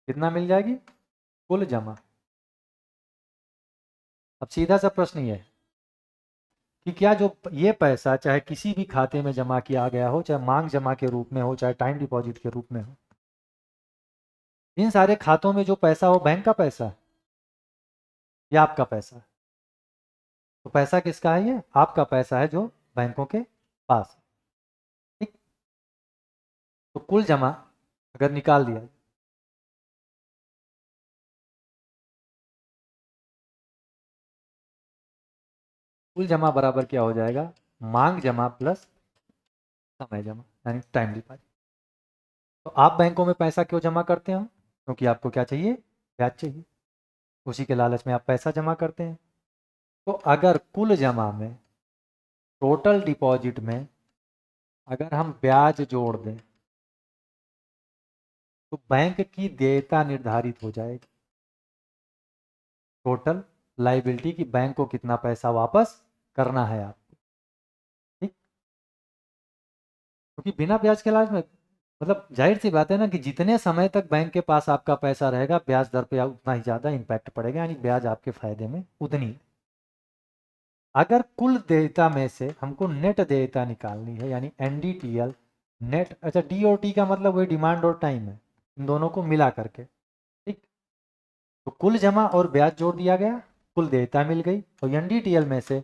कितना मिल जाएगी? कुल जमा। अब सीधा सा प्रश्न ये है कि क्या जो ये पैसा चाहे किसी भी खाते में जमा किया गया हो, चाहे मांग जमा के रूप में हो, चाहे टाइम डिपॉजिट के रूप में हो, इन सारे खातों में जो पैसा हो बैंक का पैसा है या आपका पैसा है? तो पैसा किसका है? ये आपका पैसा है जो बैंकों के पास है। ठीक, तो कुल जमा अगर निकाल दिया, कुल जमा बराबर क्या हो जाएगा? मांग जमा प्लस समय जमा, यानी टाइम डिपॉजिट। तो आप बैंकों में पैसा क्यों जमा करते हो? क्योंकि आपको क्या चाहिए? ब्याज चाहिए। उसी के लालच में आप पैसा जमा करते हैं। तो अगर कुल जमा में, टोटल डिपॉजिट में अगर हम ब्याज जोड़ दें तो बैंक की देयता निर्धारित हो जाएगी। टोटल लाइबिलिटी की बैंक को कितना पैसा वापस करना है आपको। ठीक, क्योंकि बिना ब्याज के लालच में मतलब जाहिर सी बात है ना कि जितने समय तक बैंक के पास आपका पैसा रहेगा ब्याज दर पे उतना ही ज़्यादा इम्पैक्ट पड़ेगा, यानी ब्याज आपके फायदे में उतनी। अगर कुल देयता में से हमको नेट देयता निकालनी है, यानी एनडीटीएल नेट, अच्छा डी और टी का मतलब वही डिमांड और टाइम है, इन दोनों को मिला करके, ठीक। तो कुल जमा और ब्याज जोड़ दिया गया, कुल देयता मिल गई। और एनडीटीएल में से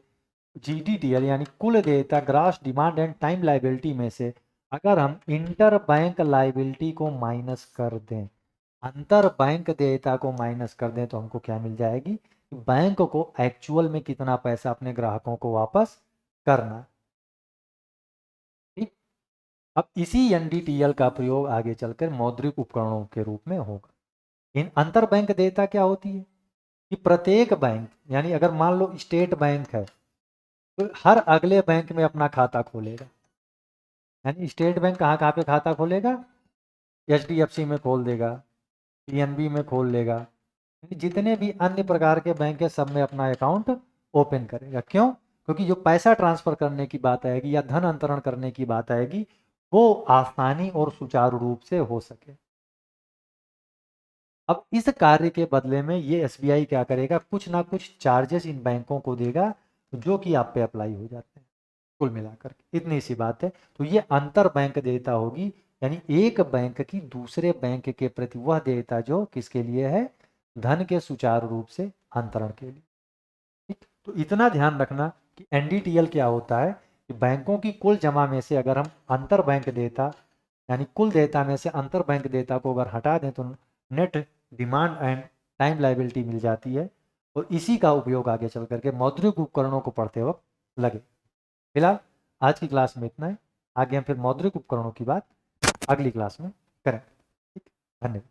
जीडीटीएल यानी कुल देयता grass demand and time liability में से अगर हम इंटर बैंक लाइबिलिटी को माइनस कर दें, अंतर बैंक देयता को माइनस कर दें, तो हमको क्या मिल जाएगी, बैंक को एक्चुअल में कितना पैसा अपने ग्राहकों को वापस करना, ठीक। अब इसी एनडीटीएल का प्रयोग आगे चलकर मौद्रिक उपकरणों के रूप में होगा। इन अंतर बैंक देयता क्या होती है कि प्रत्येक बैंक, यानी अगर मान लो स्टेट बैंक है तो हर अगले बैंक में अपना खाता खोलेगा, यानी स्टेट बैंक कहाँ कहाँ पे खाता खोलेगा, एचडीएफसी में खोल देगा, पीएनबी में खोल लेगा, जितने भी अन्य प्रकार के बैंक है सब में अपना अकाउंट ओपन करेगा। क्यों? क्योंकि जो पैसा ट्रांसफर करने की बात आएगी या धन अंतरण करने की बात आएगी वो आसानी और सुचारू रूप से हो सके। अब इस कार्य के बदले में ये एसबीआई क्या करेगा, कुछ ना कुछ चार्जेस इन बैंकों को देगा जो कि आप पे अप्लाई हो जाते हैं। कुल मिलाकर इतनी सी बात है। तो ये अंतर बैंक देयता होगी, यानी एक बैंक की दूसरे बैंक के प्रति वह देयता जो किसके लिए है, धन के सुचारू रूप से अंतरण के लिए, ठीक। तो इतना ध्यान रखना कि एनडीटीएल क्या होता है कि बैंकों की कुल जमा में से अगर हम अंतर बैंक देयता यानी कुल देयता में से अंतर बैंक देयता को अगर हटा दें तो net demand and time liability मिल जाती है। और इसी का उपयोग आगे चल करके मौद्रिक उपकरणों को पढ़ते वक्त लगे। फिलहाल आज की क्लास में इतना है, आगे हम फिर मौद्रिक उपकरणों की बात अगली क्लास में करें। ठीक, धन्यवाद।